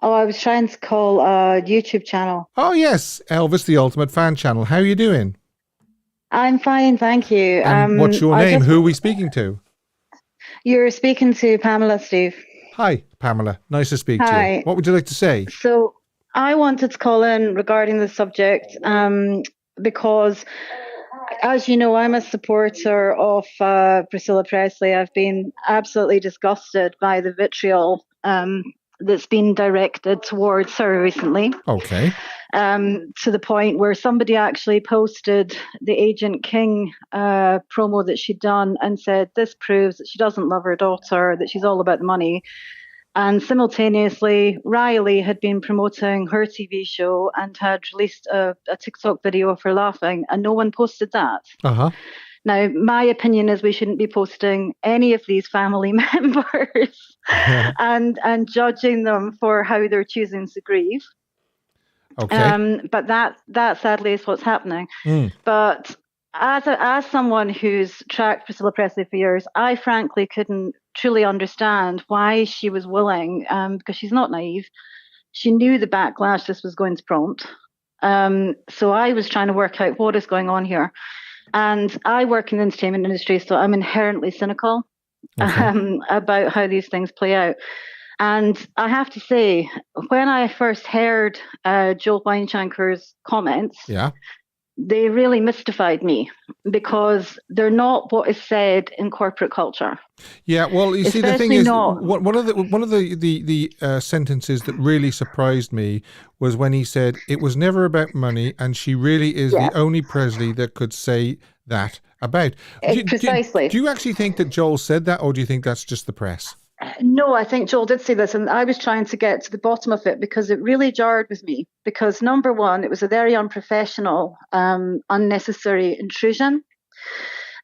Oh, I was trying to call a YouTube channel. Oh, yes, Elvis, the Ultimate Fan Channel. How are you doing? I'm fine, thank you. And what's your name? Who are we speaking to? You're speaking to Pamela, Steve. Hi, Pamela. Nice to speak to you. What would you like to say? So I wanted to call in regarding the subject because, as you know, I'm a supporter of Priscilla Presley. I've been absolutely disgusted by the vitriol that's been directed towards her recently. Okay. To the point where somebody actually posted the Agent King promo that she'd done and said, this proves that she doesn't love her daughter, that she's all about the money. And simultaneously, Riley had been promoting her TV show and had released a TikTok video of her laughing, and no one posted that. Uh-huh. Now, my opinion is we shouldn't be posting any of these family members and judging them for how they're choosing to grieve. Okay. But that sadly is what's happening. But as someone who's tracked Priscilla Presley for years, I frankly couldn't truly understand why she was willing, because she's not naive. She knew the backlash this was going to prompt. So I was trying to work out what is going on here. And I work in the entertainment industry, so I'm inherently cynical about how these things play out. And I have to say, when I first heard Joel Weinshanker's comments, they really mystified me because they're not what is said in corporate culture. Yeah, well, you see, the thing Especially is, not- one of the sentences that really surprised me was when he said it was never about money, and she really is Yeah. the only Presley that could say that about. Precisely. Do you actually think that Joel said that, or do you think that's just the press? No, I think Joel did say this, and I was trying to get to the bottom of it because it really jarred with me. Because number one, it was a very unprofessional, unnecessary intrusion.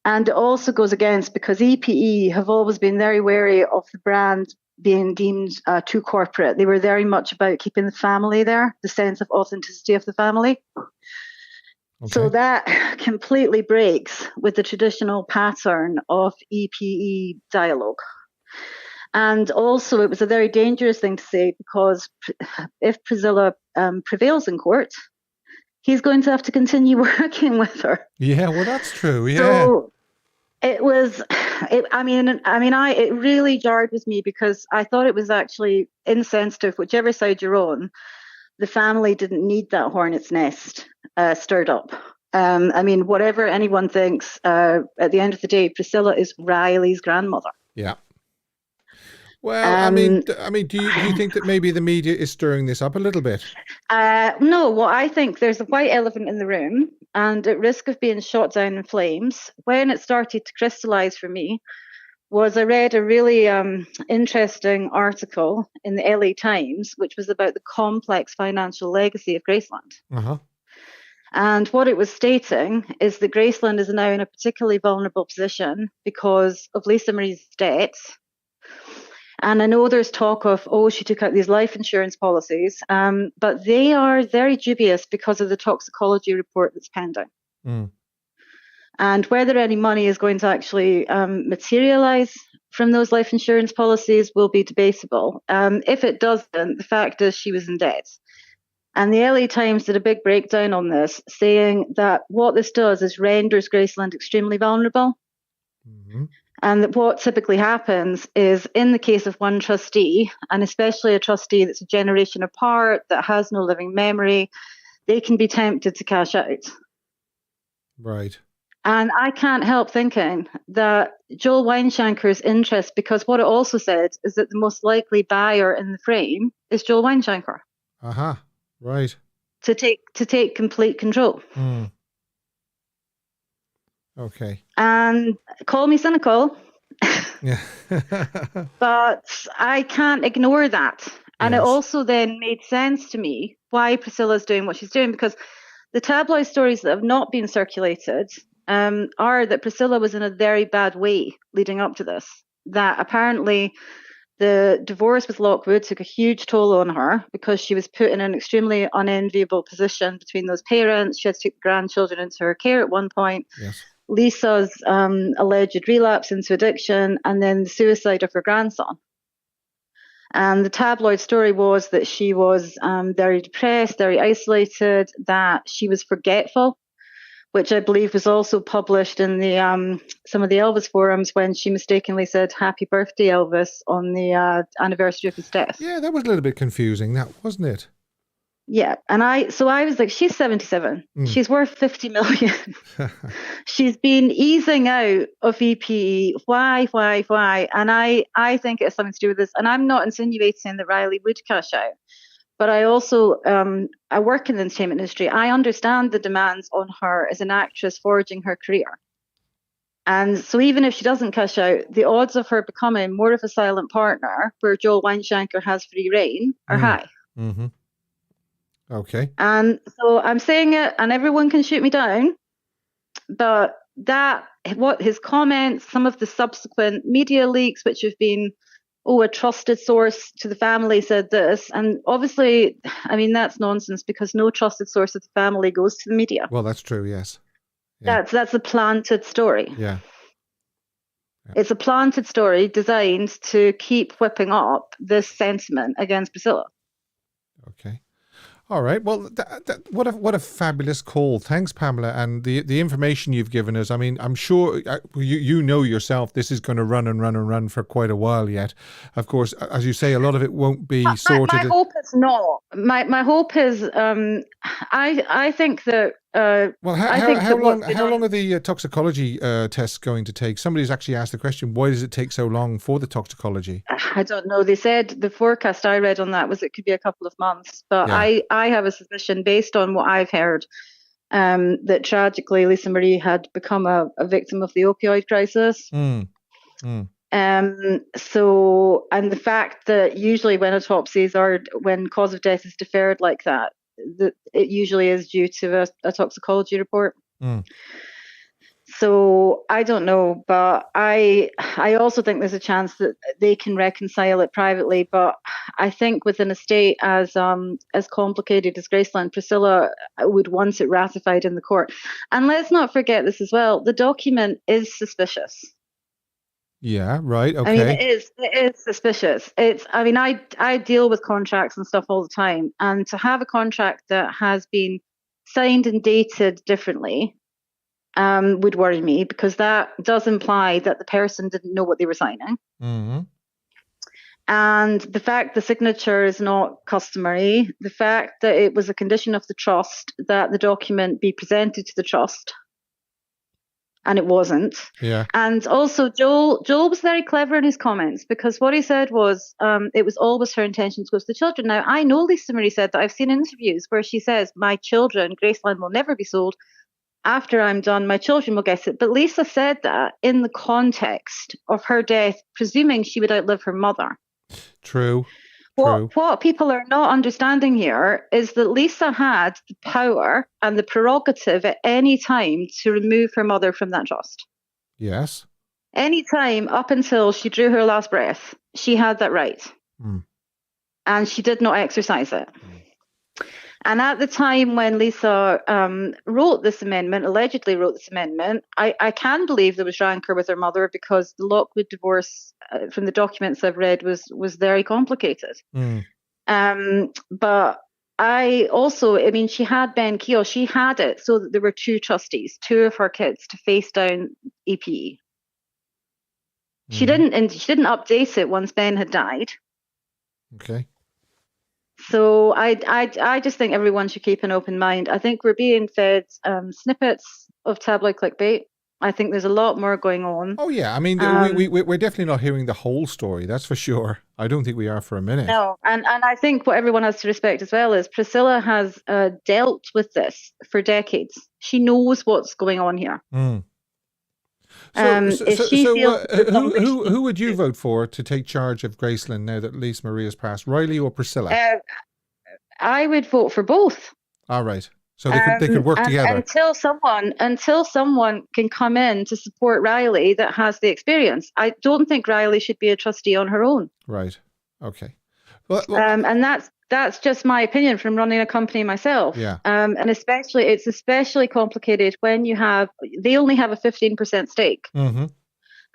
And it also goes against, because EPE have always been very wary of the brand being deemed too corporate. They were very much about keeping the family there, the sense of authenticity of the family. Okay. So that completely breaks with the traditional pattern of EPE dialogue. And also, it was a very dangerous thing to say, because if Priscilla prevails in court, he's going to have to continue working with her. Yeah, well, that's true. Yeah. So it was, it really jarred with me, because I thought it was actually insensitive, whichever side you're on. The family didn't need that hornet's nest stirred up. Whatever anyone thinks, at the end of the day, Priscilla is Riley's grandmother. Yeah. Well, do you think that maybe the media is stirring this up a little bit? No, well, I think there's a white elephant in the room, and at risk of being shot down in flames, when it started to crystallize for me, was I read a really interesting article in the LA Times, which was about the complex financial legacy of Graceland. Uh-huh. And what it was stating is that Graceland is now in a particularly vulnerable position because of Lisa Marie's debts. And I know there's talk of, she took out these life insurance policies, but they are very dubious because of the toxicology report that's pending. Mm. And whether any money is going to actually materialize from those life insurance policies will be debatable. If it doesn't, the fact is she was in debt. And the LA Times did a big breakdown on this, saying that what this does is renders Graceland extremely vulnerable. Mm-hmm. And that what typically happens is, in the case of one trustee, and especially a trustee that's a generation apart, that has no living memory, they can be tempted to cash out. Right. And I can't help thinking that Joel Weinshanker's interest, because what it also said is that the most likely buyer in the frame is Joel Weinshanker. Uh-huh. Right. To take complete control. Mm. Okay. And call me cynical, Yeah. but I can't ignore that. And Yes. it also then made sense to me why Priscilla's doing what she's doing, because the tabloid stories that have not been circulated are that Priscilla was in a very bad way leading up to this. That apparently the divorce with Lockwood took a huge toll on her because she was put in an extremely unenviable position between those parents. She had to take grandchildren into her care at one point. Yes. Lisa's alleged relapse into addiction, and then the suicide of her grandson. And the tabloid story was that she was very depressed, very isolated, that she was forgetful, which I believe was also published in the some of the Elvis forums when she mistakenly said "Happy Birthday, Elvis" on the anniversary of his death. Yeah, that was a little bit confusing, that wasn't it? Yeah, and I was like, she's 77. She's worth 50 million. She's been easing out of EPE. Why? And I think it has something to do with this. And I'm not insinuating that Riley would cash out. But I also, I work in the entertainment industry. I understand the demands on her as an actress forging her career. And so even if she doesn't cash out, the odds of her becoming more of a silent partner, where Joel Weinshanker has free reign, are high. Mm-hmm. Okay. And so I'm saying it, and everyone can shoot me down, but what his comments, some of the subsequent media leaks, which have been, a trusted source to the family said this, and obviously, I mean, that's nonsense, because no trusted source of the family goes to the media. Well, that's true, yes. Yeah. That's a planted story. Yeah. It's a planted story designed to keep whipping up this sentiment against Priscilla. Okay. All right. Well, what a fabulous call. Thanks, Pamela, and the information you've given us. I mean, I'm sure you know yourself this is going to run for quite a while yet. Of course, as you say, a lot of it won't be sorted. My hope is not. My hope is I think that Well, I think how long what's been how on- long are the toxicology tests going to take? Somebody's actually asked the question, why does it take so long for the toxicology? I don't know. They said the forecast I read on that was it could be a couple of months, but Yeah. I have a suspicion based on what I've heard that tragically Lisa Marie had become a victim of the opioid crisis. Mm. Mm. So, and the fact that usually when autopsies or when cause of death is deferred like that, it usually is due to a toxicology report. Mm. So I don't know, but I also think there's a chance that they can reconcile it privately. But I think with an estate as complicated as Graceland, Priscilla would want it ratified in the court. And let's not forget this as well. The document is suspicious. Yeah, right. Okay. I mean, it is suspicious. I deal with contracts and stuff all the time, and to have a contract that has been signed and dated differently would worry me, because that does imply that the person didn't know what they were signing. Mm-hmm. And the fact the signature is not customary, the fact that it was a condition of the trust that the document be presented to the trust, and it wasn't. Yeah. And also, Joel was very clever in his comments, because what he said was it was always her intention to go to the children. Now, I know Lisa Marie said that. I've seen interviews where she says, my children, Graceland will never be sold. After I'm done, my children will get it. But Lisa said that in the context of her death, presuming she would outlive her mother. True. What people are not understanding here is that Lisa had the power and the prerogative at any time to remove her mother from that trust. Yes. Any time up until she drew her last breath, she had that right. Mm. And she did not exercise it. And at the time when Lisa allegedly wrote this amendment, I can believe there was rancor with her mother, because the Lockwood divorce, from the documents I've read, was very complicated. Mm. But she had Ben Keogh. She had it so that there were two trustees, two of her kids, to face down EPE. She didn't update it once Ben had died. Okay. So I just think everyone should keep an open mind. I think we're being fed snippets of tabloid clickbait. I think there's a lot more going on. Oh yeah, I mean, we're definitely not hearing the whole story. That's for sure. I don't think we are for a minute. No, and I think what everyone has to respect as well is Priscilla has dealt with this for decades. She knows what's going on here. Mm. Who would you vote for to take charge of Graceland now that Lisa Marie has passed, Riley or Priscilla? I would vote for both. All right, so they could work together until someone can come in to support Riley that has the experience. I don't think Riley should be a trustee on her own. Right. Okay. Well, and that's just my opinion from running a company myself. Yeah. And it's especially complicated when they only have a 15% stake. Mm-hmm.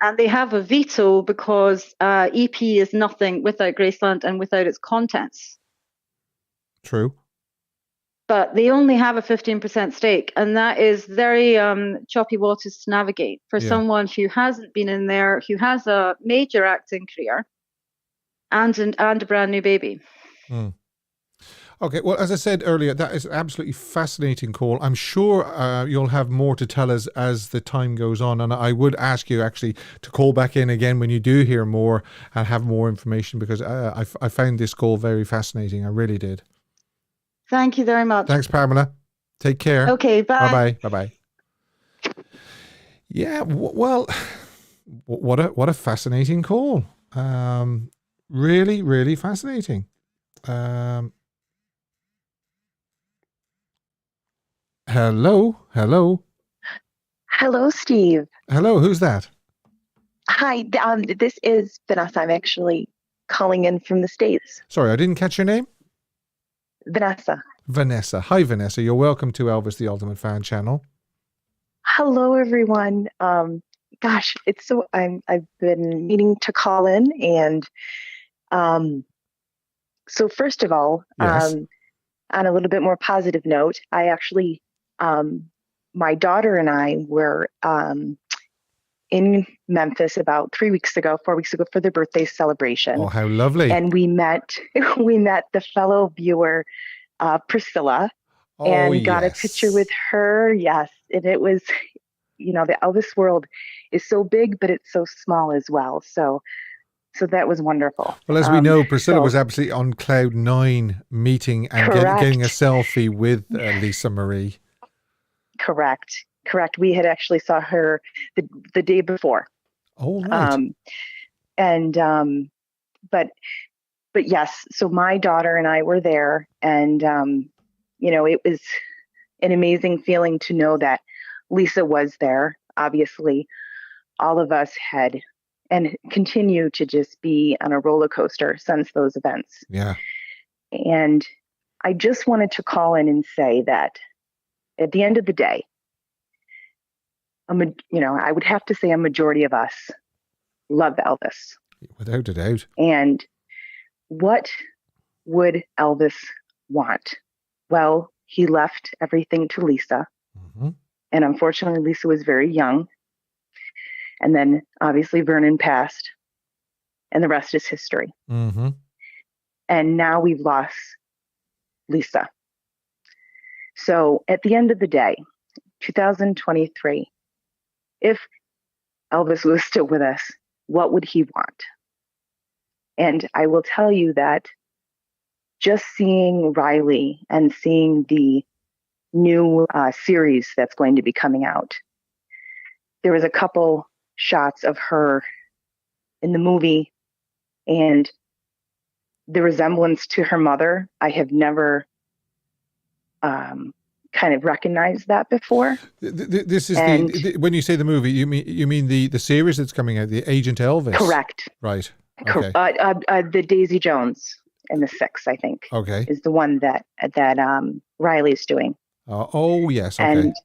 And they have a veto because EP is nothing without Graceland and without its contents. True. But they only have a 15% stake, and that is very choppy waters to navigate for someone who hasn't been in there, who has a major acting career and a brand new baby. Mm. Okay, well, as I said earlier, that is an absolutely fascinating call. I'm sure you'll have more to tell us as the time goes on, and I would ask you actually to call back in again when you do hear more and have more information, because I found this call very fascinating. I really did. Thank you very much. Thanks, Pamela. Take care. Okay, bye. Bye-bye. Bye-bye. Yeah, well, what a fascinating call. Really, really fascinating. Hello. Hello, Steve. Hello, who's that? Hi, this is Vanessa. I'm actually calling in from the States. Sorry, I didn't catch your name. Vanessa. Vanessa. Hi, Vanessa. You're welcome to Elvis the Ultimate Fan channel. Hello, everyone. Gosh, I've been meaning to call in, and so first of all, yes. On a little bit more positive note, I actually, my daughter and I were in Memphis about 4 weeks ago for their birthday celebration. Oh, how lovely. And we met the fellow viewer, Priscilla. and got a picture with her. Yes. And it was, the Elvis world is so big, but it's so small as well. So that was wonderful. Well, as we know, Priscilla was absolutely on cloud 9 meeting and getting a selfie with Lisa Marie. Correct. We had actually saw her the day before. Oh, right. But yes, so my daughter and I were there, and it was an amazing feeling to know that Lisa was there. Obviously, all of us had and continue to just be on a roller coaster since those events. Yeah. And I just wanted to call in and say that at the end of the day, I would have to say a majority of us love Elvis. Without a doubt. And what would Elvis want? Well, he left everything to Lisa. Mm-hmm. And unfortunately, Lisa was very young. And then obviously Vernon passed, and the rest is history. Mm-hmm. And now we've lost Lisa. So at the end of the day, 2023, if Elvis was still with us, what would he want? And I will tell you that just seeing Riley and seeing the new series that's going to be coming out, there was a couple shots of her in the movie, and the resemblance to her mother, I have never kind of recognized that before. This is when you say the movie, you mean the series that's coming out, the Agent Elvis? Correct. Right. Okay. The Daisy Jones and the Six, I think. Okay. Is the one that Riley's doing. Oh yes. Okay. And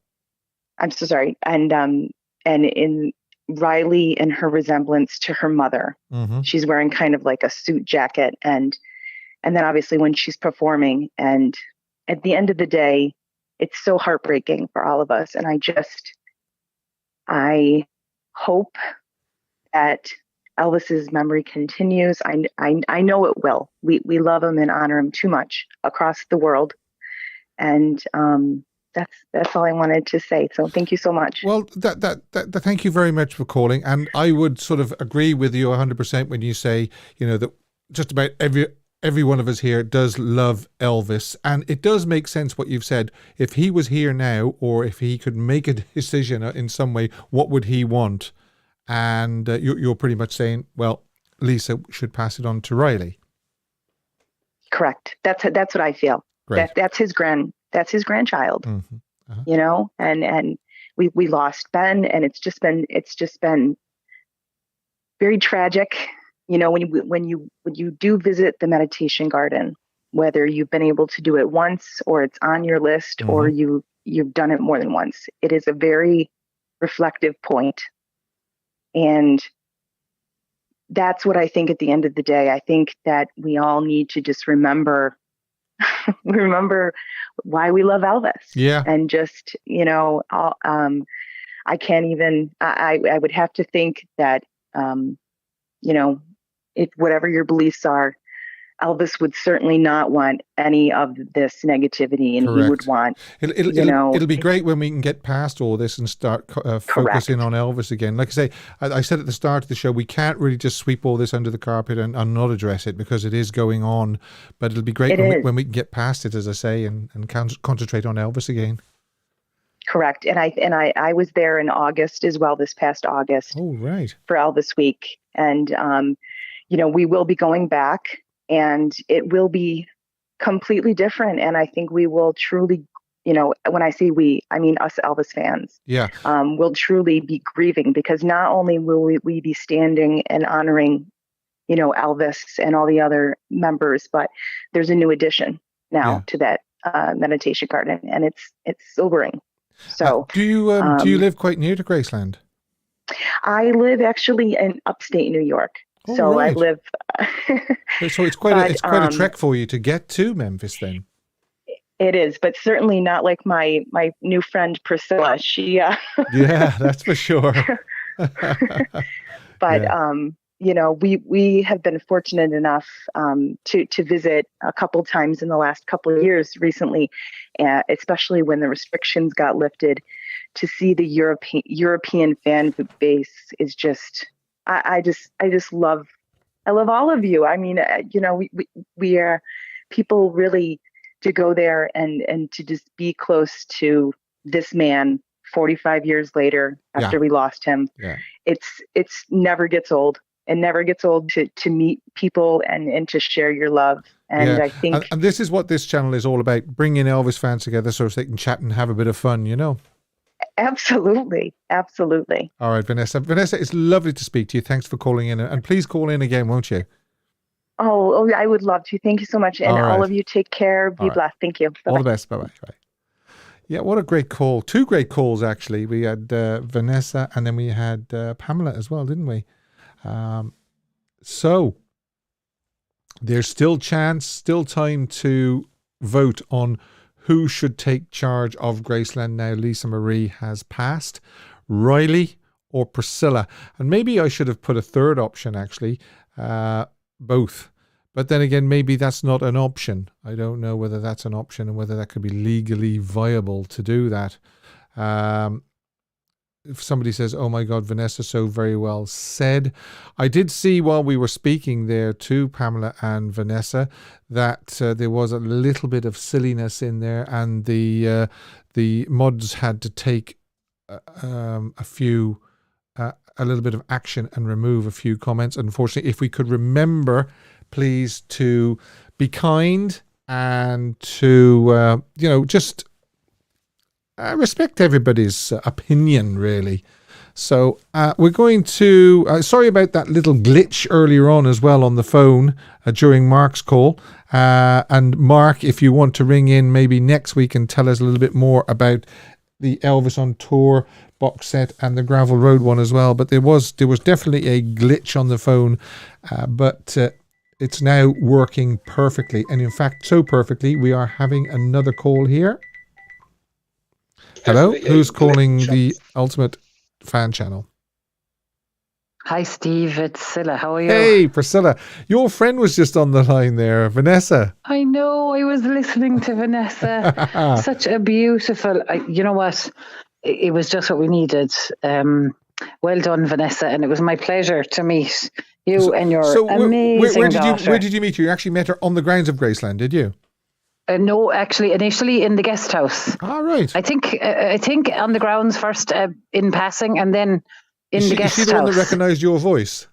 I'm so sorry. And in Riley and her resemblance to her mother, mm-hmm. she's wearing kind of like a suit jacket, and then obviously when she's performing, and at the end of the day, it's so heartbreaking for all of us. And I hope that Elvis's memory continues. I know it will. We love him and honor him too much across the world. And that's all I wanted to say. So thank you so much. Well, that thank you very much for calling. And I would sort of agree with you 100% when you say, that just about every one of us here does love Elvis. And it does make sense what you've said. If he was here now, or if he could make a decision in some way, what would he want? And you're pretty much saying, well, Lisa should pass it on to Riley. Correct. That's what I feel. Great. That's his grandchild. Mm-hmm. Uh-huh. And we lost Ben, and it's just been very tragic. When you do visit the meditation garden, whether you've been able to do it once, or it's on your list, mm-hmm. or you've done it more than once, it is a very reflective point. And that's what I think at the end of the day. I think that we all need to just remember why we love Elvis. Yeah. And just, I can't even, I would have to think that, if whatever your beliefs are, Elvis would certainly not want any of this negativity, and Correct. He would want, it'll be great when we can get past all this and start focusing on Elvis again. Like I say, I said at the start of the show, we can't really just sweep all this under the carpet and not address it, because it is going on. But it'll be great when we can get past it, as I say, and concentrate on Elvis again. Correct. And I was there in August as well, this past August. Oh, right. For Elvis Week. And, we will be going back, and it will be completely different. And I think we will truly, when I say we, I mean us Elvis fans. Yeah. Will truly be grieving, because not only will we be standing and honoring, Elvis and all the other members, but there's a new addition now to that meditation garden, and it's sobering. So do you live quite near to Graceland? I live actually in upstate New York. Oh, so right. I live. So it's quite a trek for you to get to Memphis then. It is, but certainly not like my new friend Priscilla. She yeah, that's for sure. But we have been fortunate enough to visit a couple times in the last couple of years recently, especially when the restrictions got lifted. To see the European fan base is just, I love all of you. I mean, we are people really to go there and to just be close to this man 45 years later after we lost him. Yeah. It's never gets old. It never gets old to meet people and to share your love. And I think, and this is what this channel is all about, bringing Elvis fans together so they can chat and have a bit of fun, Absolutely. All right, Vanessa. Vanessa, it's lovely to speak to you. Thanks for calling in. And please call in again, won't you? Oh, I would love to. Thank you so much. And all of you, take care. Be blessed. Thank you. Bye-bye. All the best. Bye-bye. Bye. Yeah, what a great call. 2 great calls, actually. We had Vanessa and then we had Pamela as well, didn't we? So there's still time to vote on who should take charge of Graceland now Lisa Marie has passed, Riley or Priscilla. And maybe I should have put a third option, actually, both. But then again, maybe that's not an option. I don't know whether that's an option and whether that could be legally viable to do that. If somebody says, oh my God, Vanessa, so very well said. I did see while we were speaking there to Pamela and Vanessa that there was a little bit of silliness in there, and the mods had to take a little bit of action and remove a few comments. Unfortunately, if we could remember, please, to be kind and to, just respect everybody's opinion, really. So we're going to, sorry about that little glitch earlier on as well on the phone during Mark's call. And Mark, if you want to ring in maybe next week and tell us a little bit more about the Elvis on Tour box set and the Gravel Road one as well. But there was definitely a glitch on the phone, but it's now working perfectly. And in fact, so perfectly, we are having another call here. Hello, who's calling the Ultimate Fan Channel? Hi, Steve. It's Priscilla. How are you? Hey, Priscilla. Your friend was just on the line there, Vanessa. I know. I was listening to Vanessa. Such a beautiful... you know what? It was just what we needed. Well done, Vanessa. And it was my pleasure to meet you and your amazing daughter. Where did you meet her? You actually met her on the grounds of Graceland, did you? No, actually, initially in the guest house. All right. I think on the grounds first, in passing, and then in the guest house. Is she the one that recognised your voice?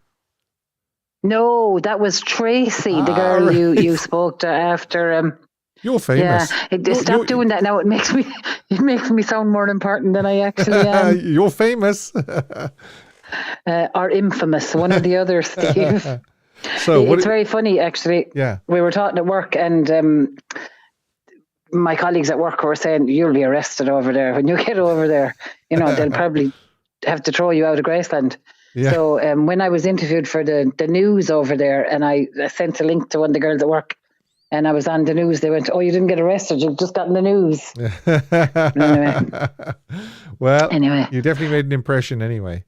No, that was Tracy, the girl you spoke to after. You're famous. Yeah, stop doing that now. It makes me sound more important than I actually am. You're famous. Or infamous, one or the other, Steve. So it's very funny, actually. Yeah. We were talking at work, and my colleagues at work were saying, you'll be arrested over there. When you get over there, they'll probably have to throw you out of Graceland. Yeah. So when I was interviewed for the news over there, and I sent a link to one of the girls at work, and I was on the news, they went, oh, you didn't get arrested, you've just gotten the news. Anyway, you definitely made an impression anyway.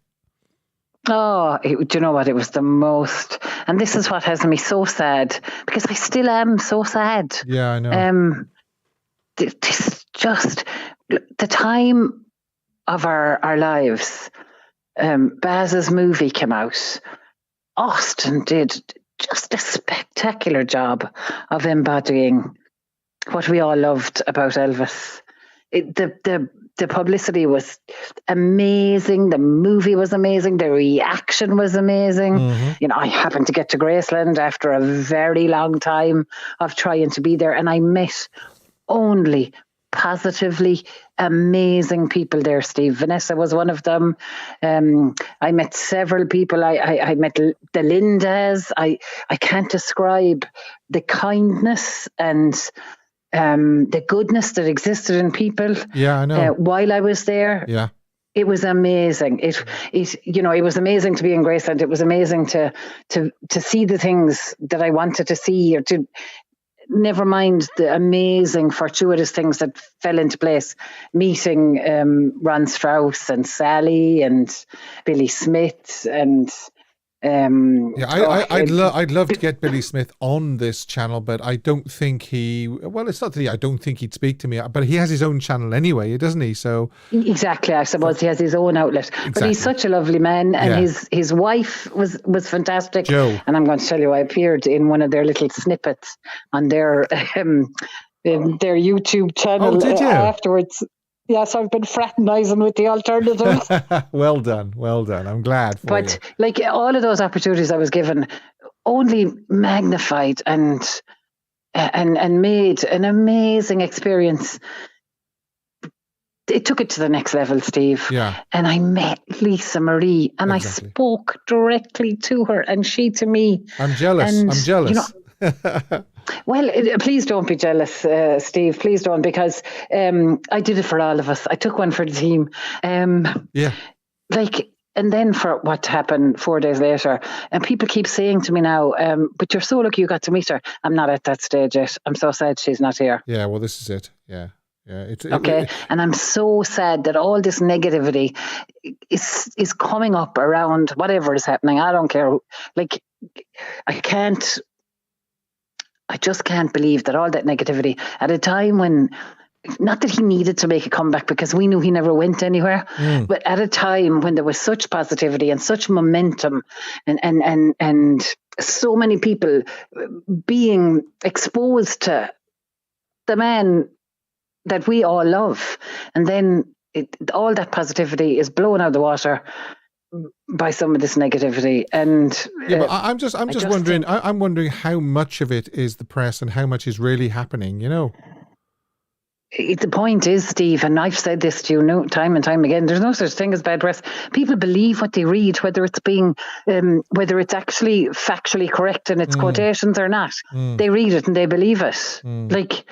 Oh, do you know what? It was the most, and this is what has me so sad, because I still am so sad. Yeah, I know. This just the time of our lives. Baz's movie came out. Austin did just a spectacular job of embodying what we all loved about Elvis. The publicity was amazing. The movie was amazing. The reaction was amazing. Mm-hmm. I happened to get to Graceland after a very long time of trying to be there, and I met only positively amazing people there, Steve. Vanessa was one of them. I met several people. I met the Lindas. I can't describe the kindness and the goodness that existed in people. Yeah, I know. While I was there, yeah, it was amazing. It was amazing to be in Graceland. It was amazing to see the things that I wanted to see, or to never mind the amazing fortuitous things that fell into place. Meeting Ron Strauss and Sally and Billy Smith and I'd love to get Billy Smith on this channel, but I don't think it's not that I don't think he'd speak to me, but he has his own channel anyway, doesn't he? So exactly, I suppose he has his own outlet. Exactly. But he's such a lovely man, and his wife was fantastic. Jo. And I'm going to tell you, I appeared in one of their little snippets on their YouTube channel afterwards. Yes, I've been fraternising with the alternatives. Well done. I'm glad for you. But like all of those opportunities I was given only magnified and made an amazing experience. It took it to the next level, Steve. Yeah. And I met Lisa Marie and I spoke directly to her and she to me. I'm jealous. You know, well, please don't be jealous, Steve. Please don't, because I did it for all of us. I took one for the team. And then for what happened 4 days later, and people keep saying to me now, but you're so lucky you got to meet her. I'm not at that stage yet. I'm so sad she's not here. Yeah, well, this is it. Yeah. And I'm so sad that all this negativity is coming up around whatever is happening. I don't care. Like, I just can't believe that all that negativity at a time when, not that he needed to make a comeback because we knew he never went anywhere, but at a time when there was such positivity and such momentum and so many people being exposed to the man that we all love, and then all that positivity is blown out of the water by some of this negativity. And but I'm just wondering. I'm wondering how much of it is the press and how much is really happening. You know, the point is, Steve, and I've said this to you time and time again. There's no such thing as bad press. People believe what they read, whether it's whether it's actually factually correct in its quotations or not. They read it and they believe it. Like.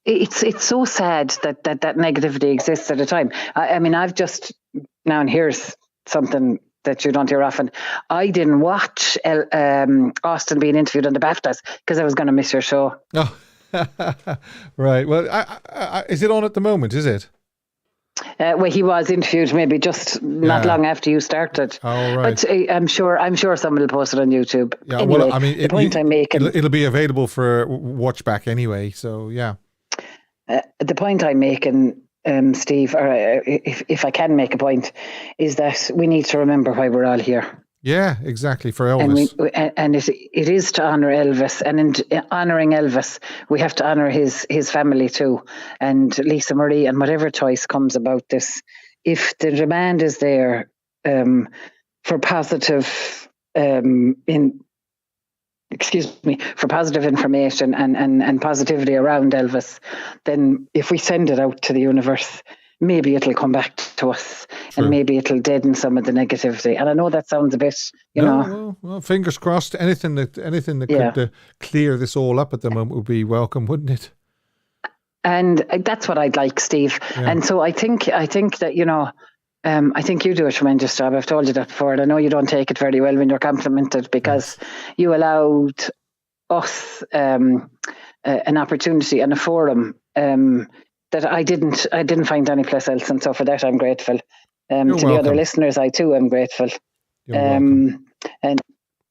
It's so sad that negativity exists at a time. I mean, I've just now, and here's something that you don't hear often. I didn't watch Austin being interviewed on the BAFTAs because I was going to miss your show. Oh, right. Well, is it on at the moment? Is it? Well, he was interviewed maybe just not long after you started. Oh, right. But I'm sure someone will post it on YouTube. Yeah. Anyway, well, I mean, the point I'm making, it'll be available for watch back anyway. So yeah. The point I'm making, Steve, or if I can make a point, is that we need to remember why we're all here. Yeah, exactly, for Elvis. And it is to honour Elvis, and in honouring Elvis, we have to honour his family too, and Lisa Marie, and whatever choice comes about this. If the demand is there for positive for positive information and positivity around Elvis, then if we send it out to the universe, maybe it'll come back to us. True. And maybe it'll deaden some of the negativity. And I know that sounds a bit, you know. Well, fingers crossed. Anything that could clear this all up at the moment would be welcome, wouldn't it? And that's what I'd like, Steve. Yeah. And so I think that, you know, I think you do a tremendous job. I've told you that before, and I know you don't take it very well when you're complimented, because you allowed us an opportunity and a forum that I didn't find anyplace else, and so for that I'm grateful. To welcome. The other listeners, I too am grateful. And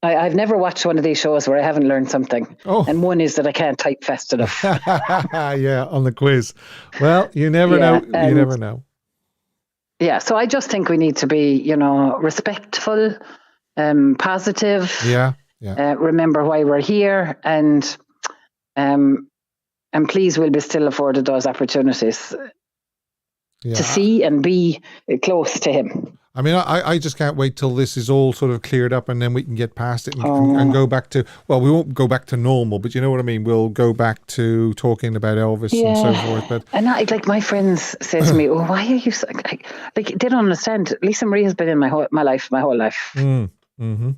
I've never watched one of these shows where I haven't learned something. Oh. And one is that I can't type fast enough. Yeah, on the quiz. Well, you never know. You never know. Yeah, so I just think we need to be, you know, respectful, positive. Yeah. Remember why we're here, and please, we'll be still afforded those opportunities to see and be close to him. I mean, I just can't wait till this is all sort of cleared up, and then we can get past it and go back to, well, we won't go back to normal, but you know what I mean? We'll go back to talking about Elvis and so forth. But and like my friends say to me, "Oh, why are you so, like they don't understand? Lisa Marie has been in my whole life." Mm-hmm.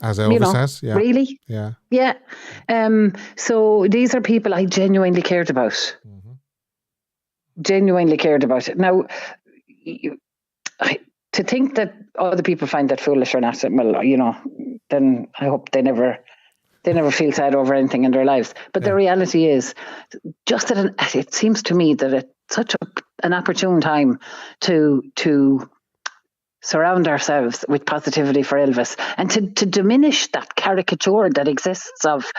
As Elvis has, yeah. Really? Yeah. So these are people I genuinely cared about. Mm-hmm. Genuinely cared about it. Now, to think that other people find that foolish or not, well, you know, then I hope they never feel sad over anything in their lives. But the reality is, just it seems to me that it's such an opportune time to surround ourselves with positivity for Elvis, and to diminish that caricature that exists of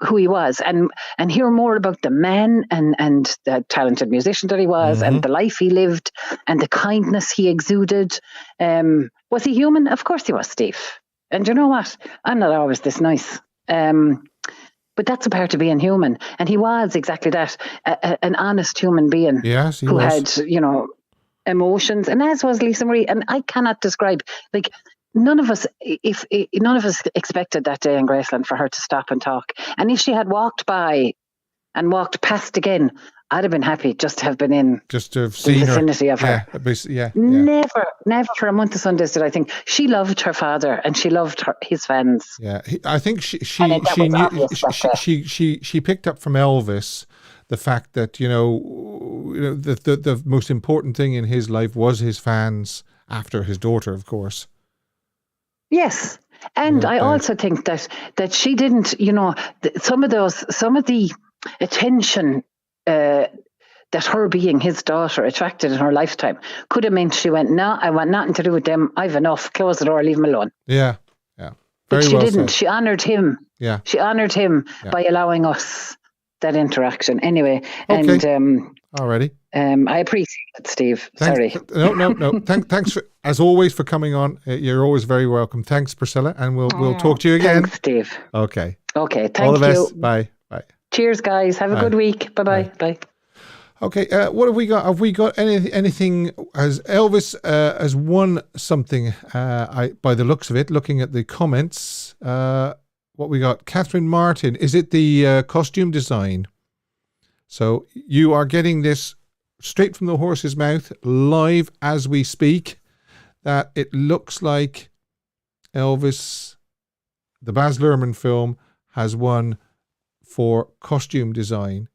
who he was, and hear more about the man and the talented musician that he was, and the life he lived, and the kindness he exuded. Was he human? Of course he was, Steve. And you know what? I'm not always this nice. But that's a part of being human. And he was exactly that, an honest human being. Yes, he who was. had, emotions, and as was Lisa Marie. And I cannot describe, like, none of us expected that day in Graceland for her to stop and talk. And if she had walked by and walked past again, I'd have been happy just to have been in just to have the seen vicinity of her. Yeah. Never for a month of Sundays did I think. She loved her father and she loved his fans. Yeah, I think she picked up from Elvis the fact that the most important thing in his life was his fans, after his daughter, of course. Yes, and I also think that she didn't, some of the attention that her being his daughter attracted in her lifetime could have meant she went, no, I want nothing to do with them. I've enough. Close the door. Leave them alone. Yeah. But she well didn't. said. She honoured him. Yeah. She honoured him by allowing us that interaction. Anyway, Okay. and Alrighty. I appreciate it, Steve. Sorry. No. Thanks for, as always, for coming on. You're always very welcome. Thanks, Priscilla, and we'll talk to you again. Thanks, Steve. Okay. Okay. Thank All the best. you. Bye. Cheers, guys. Have a good week. Bye. Okay, what have we got? Have we got anything? Has Elvis has won something? By the looks of it, looking at the comments, what we got? Catherine Martin. Is it the costume design? So you are getting this straight from the horse's mouth, live as we speak. That it looks like Elvis, the Baz Luhrmann film, has won for costume design.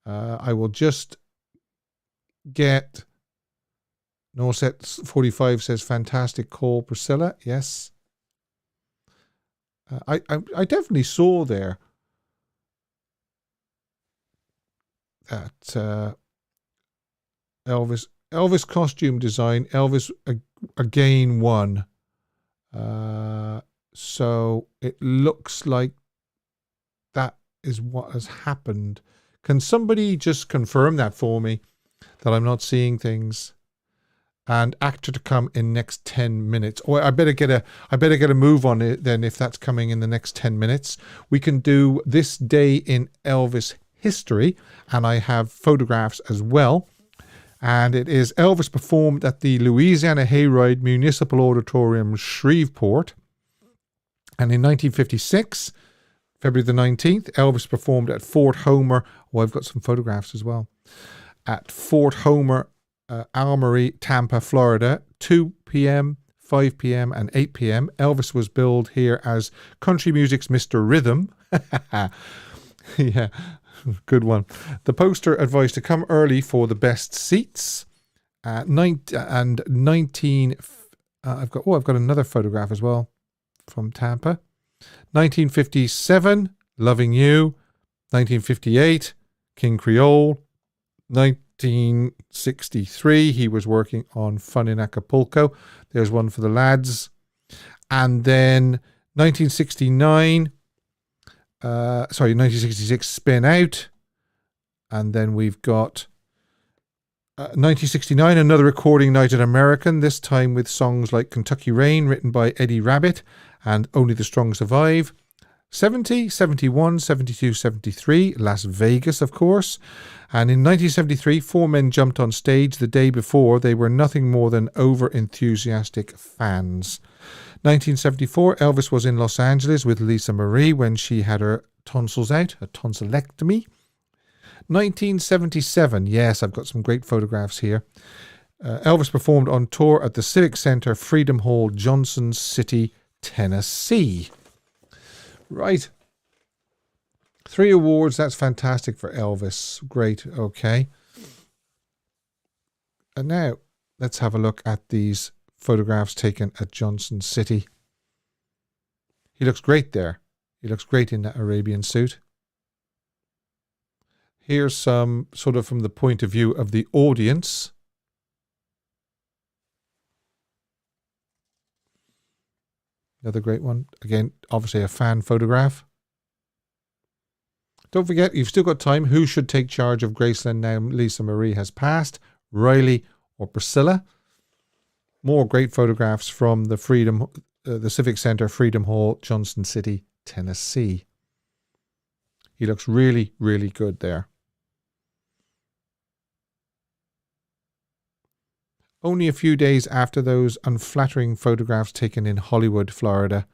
I will just get Norset 45 says fantastic call, Priscilla. Yes. I definitely saw there that Elvis costume design, Elvis again won. So it looks like that is what has happened. Can somebody just confirm that for me, that I'm not seeing things? And actor to come in next 10 minutes. Or I better get a move on it then, if that's coming in the next 10 minutes. We can do this day in Elvis history, and I have photographs as well. And it is Elvis performed at the Louisiana Hayride Municipal Auditorium, Shreveport. And in 1956, February the 19th, Elvis performed at Fort Homer. Oh, I've got some photographs as well. At Fort Homer, Armory, Tampa, Florida, 2 p.m., 5 p.m. and 8 p.m. Elvis was billed here as country music's Mr. Rhythm. Yeah, good one. The poster advised to come early for the best seats. 19. I've got another photograph as well from Tampa. 1957, Loving You. 1958, King Creole. 1963, he was working on Fun in Acapulco. There's one for the lads. And then 1966, Spin Out. And then we've got 1969, another recording night at American, this time with songs like Kentucky Rain, written by Eddie Rabbitt, and Only the Strong Survive. 70, 71, 72, 73, Las Vegas, of course. And in 1973, four men jumped on stage the day before. They were nothing more than over-enthusiastic fans. 1974, Elvis was in Los Angeles with Lisa Marie when she had her tonsils out, a tonsillectomy. 1977, yes, I've got some great photographs here. Elvis performed on tour at the Civic Center, Freedom Hall, Johnson City, Tennessee. Right. 3 awards. That's fantastic for Elvis. Great. Okay. And now let's have a look at these photographs taken at Johnson City. He looks great there. He looks great in that Arabian suit. Here's some sort of from the point of view of the audience. Another great one. Again, obviously a fan photograph. Don't forget, you've still got time. Who should take charge of Graceland now Lisa Marie has passed? Riley or Priscilla? More great photographs from the Civic Center, Freedom Hall, Johnson City, Tennessee. He looks really, really good there. Only a few days after those unflattering photographs taken in Hollywood, Florida,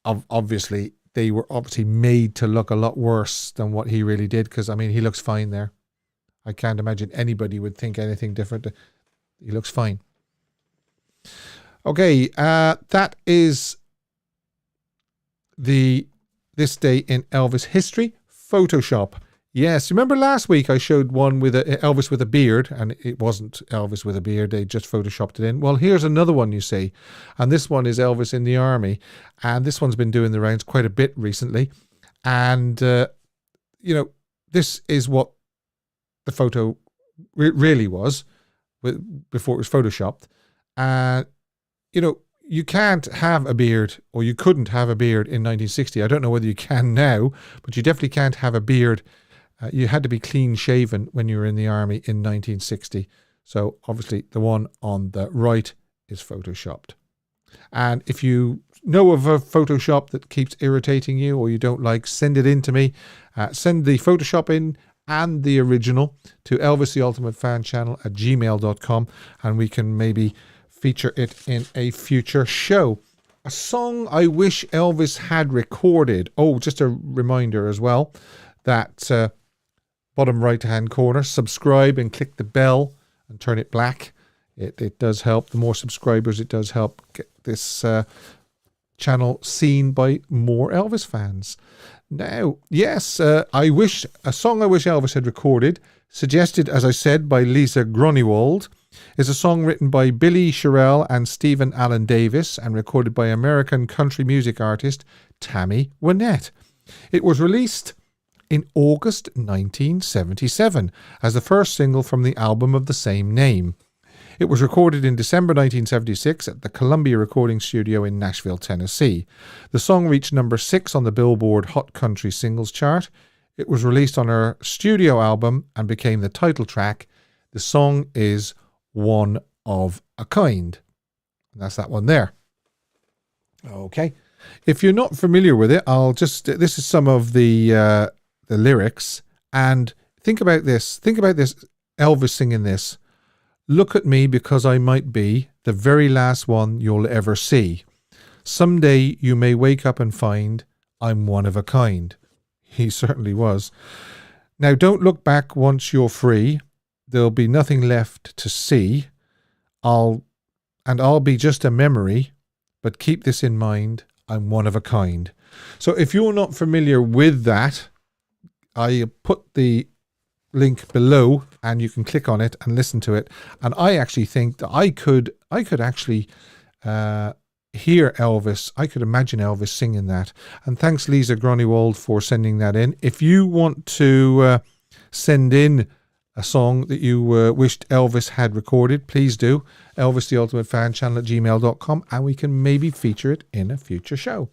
obviously they were obviously made to look a lot worse than what he really did, because, I mean, he looks fine there. I can't imagine anybody would think anything different. He looks fine. Okay, that is this day in Elvis history. Photoshop. Yes, remember last week I showed one with Elvis with a beard, and it wasn't Elvis with a beard. They just photoshopped it in. Well, here's another one, you see. And this one is Elvis in the army. And this one's been doing the rounds quite a bit recently. And, this is what the photo really was before it was photoshopped. You can't have a beard, or you couldn't have a beard in 1960. I don't know whether you can now, but you definitely can't have a beard. You had to be clean shaven when you were in the army in 1960. So obviously the one on the right is photoshopped. And if you know of a Photoshop that keeps irritating you or you don't like, send it in to me. Send the Photoshop in and the original to Elvis the Ultimate Fan Channel at gmail.com, and we can maybe feature it in a future show. A song I wish Elvis had recorded. Oh, just a reminder as well that bottom right hand corner, subscribe and click the bell and turn it black. It does help. The more subscribers, it does help get this channel seen by more Elvis fans. Now, yes, I wish Elvis had recorded, suggested, as I said, by Lisa Grunewald, is a song written by Billy Sherrill and Stephen Allen Davis and recorded by American country music artist Tammy Wynette. It was released in August 1977 as the first single from the album of the same name. It was recorded in December 1976 at the Columbia Recording Studio in Nashville, Tennessee. The song reached number 6 on the Billboard Hot Country Singles chart. It was released on her studio album and became the title track. The song is One of a Kind. And that's that one there. Okay. If you're not familiar with it, this is some of the lyrics, and think about this Elvis singing this. Look at me, because I might be the very last one you'll ever see. Someday you may wake up and find I'm one of a kind. He certainly was. Now don't look back once you're free. There'll be nothing left to see. I'll be just a memory, but keep this in mind, I'm one of a kind. So if you're not familiar with that, I put the link below and you can click on it and listen to it. And I actually think that I could actually hear Elvis. I could imagine Elvis singing that. And thanks Lisa Grunewald for sending that in. If you want to send in a song that you wished Elvis had recorded, please do. Elvis the Ultimate Fan Channel at gmail.com, and we can maybe feature it in a future show.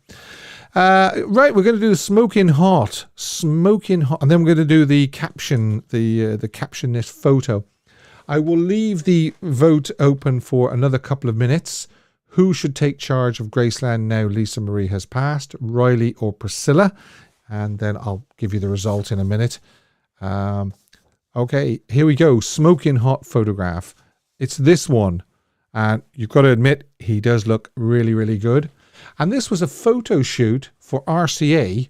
Right, we're going to do the Smoking Hot, and then we're going to do the caption, the caption this photo. I will leave the vote open for another couple of minutes. Who should take charge of Graceland now Lisa Marie has passed, Riley or Priscilla? And then I'll give you the result in a minute. Okay, here we go. Smoking Hot photograph. It's this one. And you've got to admit, he does look really, really good. And this was a photo shoot for RCA,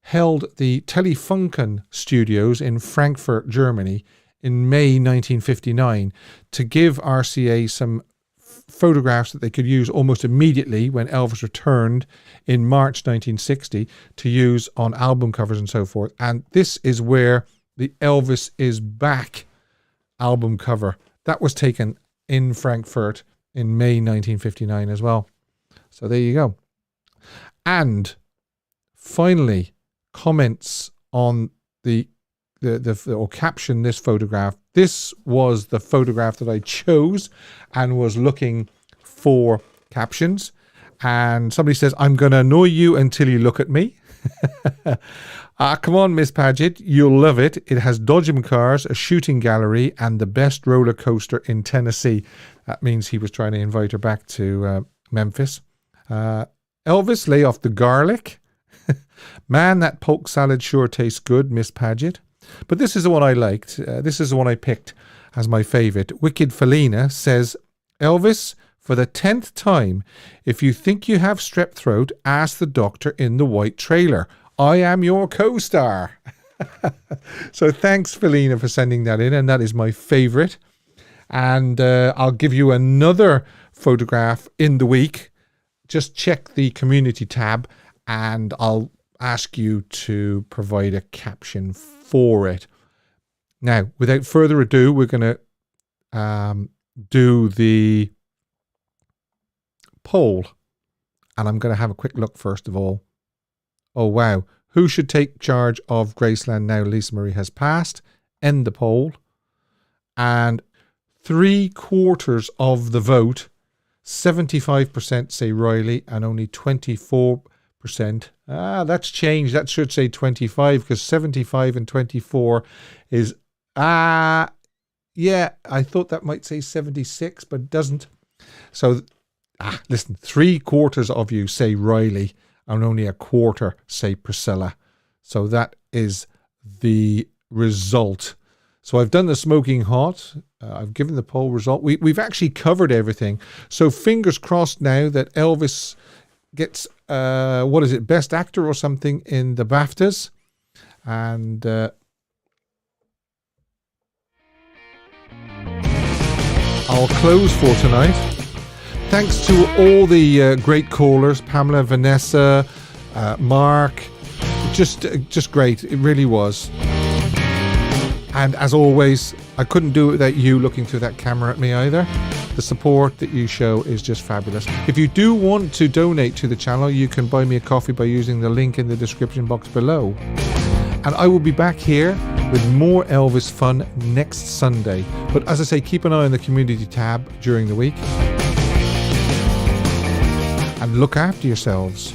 held at the Telefunken studios in Frankfurt, Germany, in May 1959, to give RCA some photographs that they could use almost immediately when Elvis returned in March 1960 to use on album covers and so forth. And this is where the Elvis is Back album cover, that was taken in Frankfurt in May 1959 as well. So there you go. And finally, comments on or caption this photograph. This was the photograph that I chose and was looking for captions. And somebody says, I'm going to annoy you until you look at me. Come on, Miss Paget, you'll love it. It has dodgem cars, a shooting gallery, and the best roller coaster in Tennessee. That means he was trying to invite her back to Memphis. Elvis, lay off the garlic. Man, that polk salad sure tastes good, Miss Paget. But this is the one I liked. This is the one I picked as my favourite. Wicked Felina says, Elvis, for the 10th time, if you think you have strep throat, ask the doctor in the white trailer. I am your co-star. So thanks, Felina, for sending that in. And that is my favourite. And I'll give you another photograph in the week. Just check the community tab and I'll ask you to provide a caption for it. Now, without further ado, we're going to do the poll. And I'm going to have a quick look first of all. Oh, wow. Who should take charge of Graceland now Lisa Marie has passed? End the poll. And 3/4 of the vote, 75% say Riley and only 24%. That's changed. That should say 25 because 75 and 24 is, yeah, I thought that might say 76, but it doesn't. So, listen, 3/4 of you say Riley and only 1/4 say Priscilla. So that is the result. So I've done the smoking hot. I've given the poll result. We've actually covered everything. So fingers crossed now that Elvis gets, Best Actor or something in the BAFTAs. And I'll close for tonight. Thanks to all the great callers, Pamela, Vanessa, Mark. Just great. It really was. And as always, I couldn't do it without you looking through that camera at me either. The support that you show is just fabulous. If you do want to donate to the channel, you can buy me a coffee by using the link in the description box below. And I will be back here with more Elvis fun next Sunday. But as I say, keep an eye on the community tab during the week. And look after yourselves.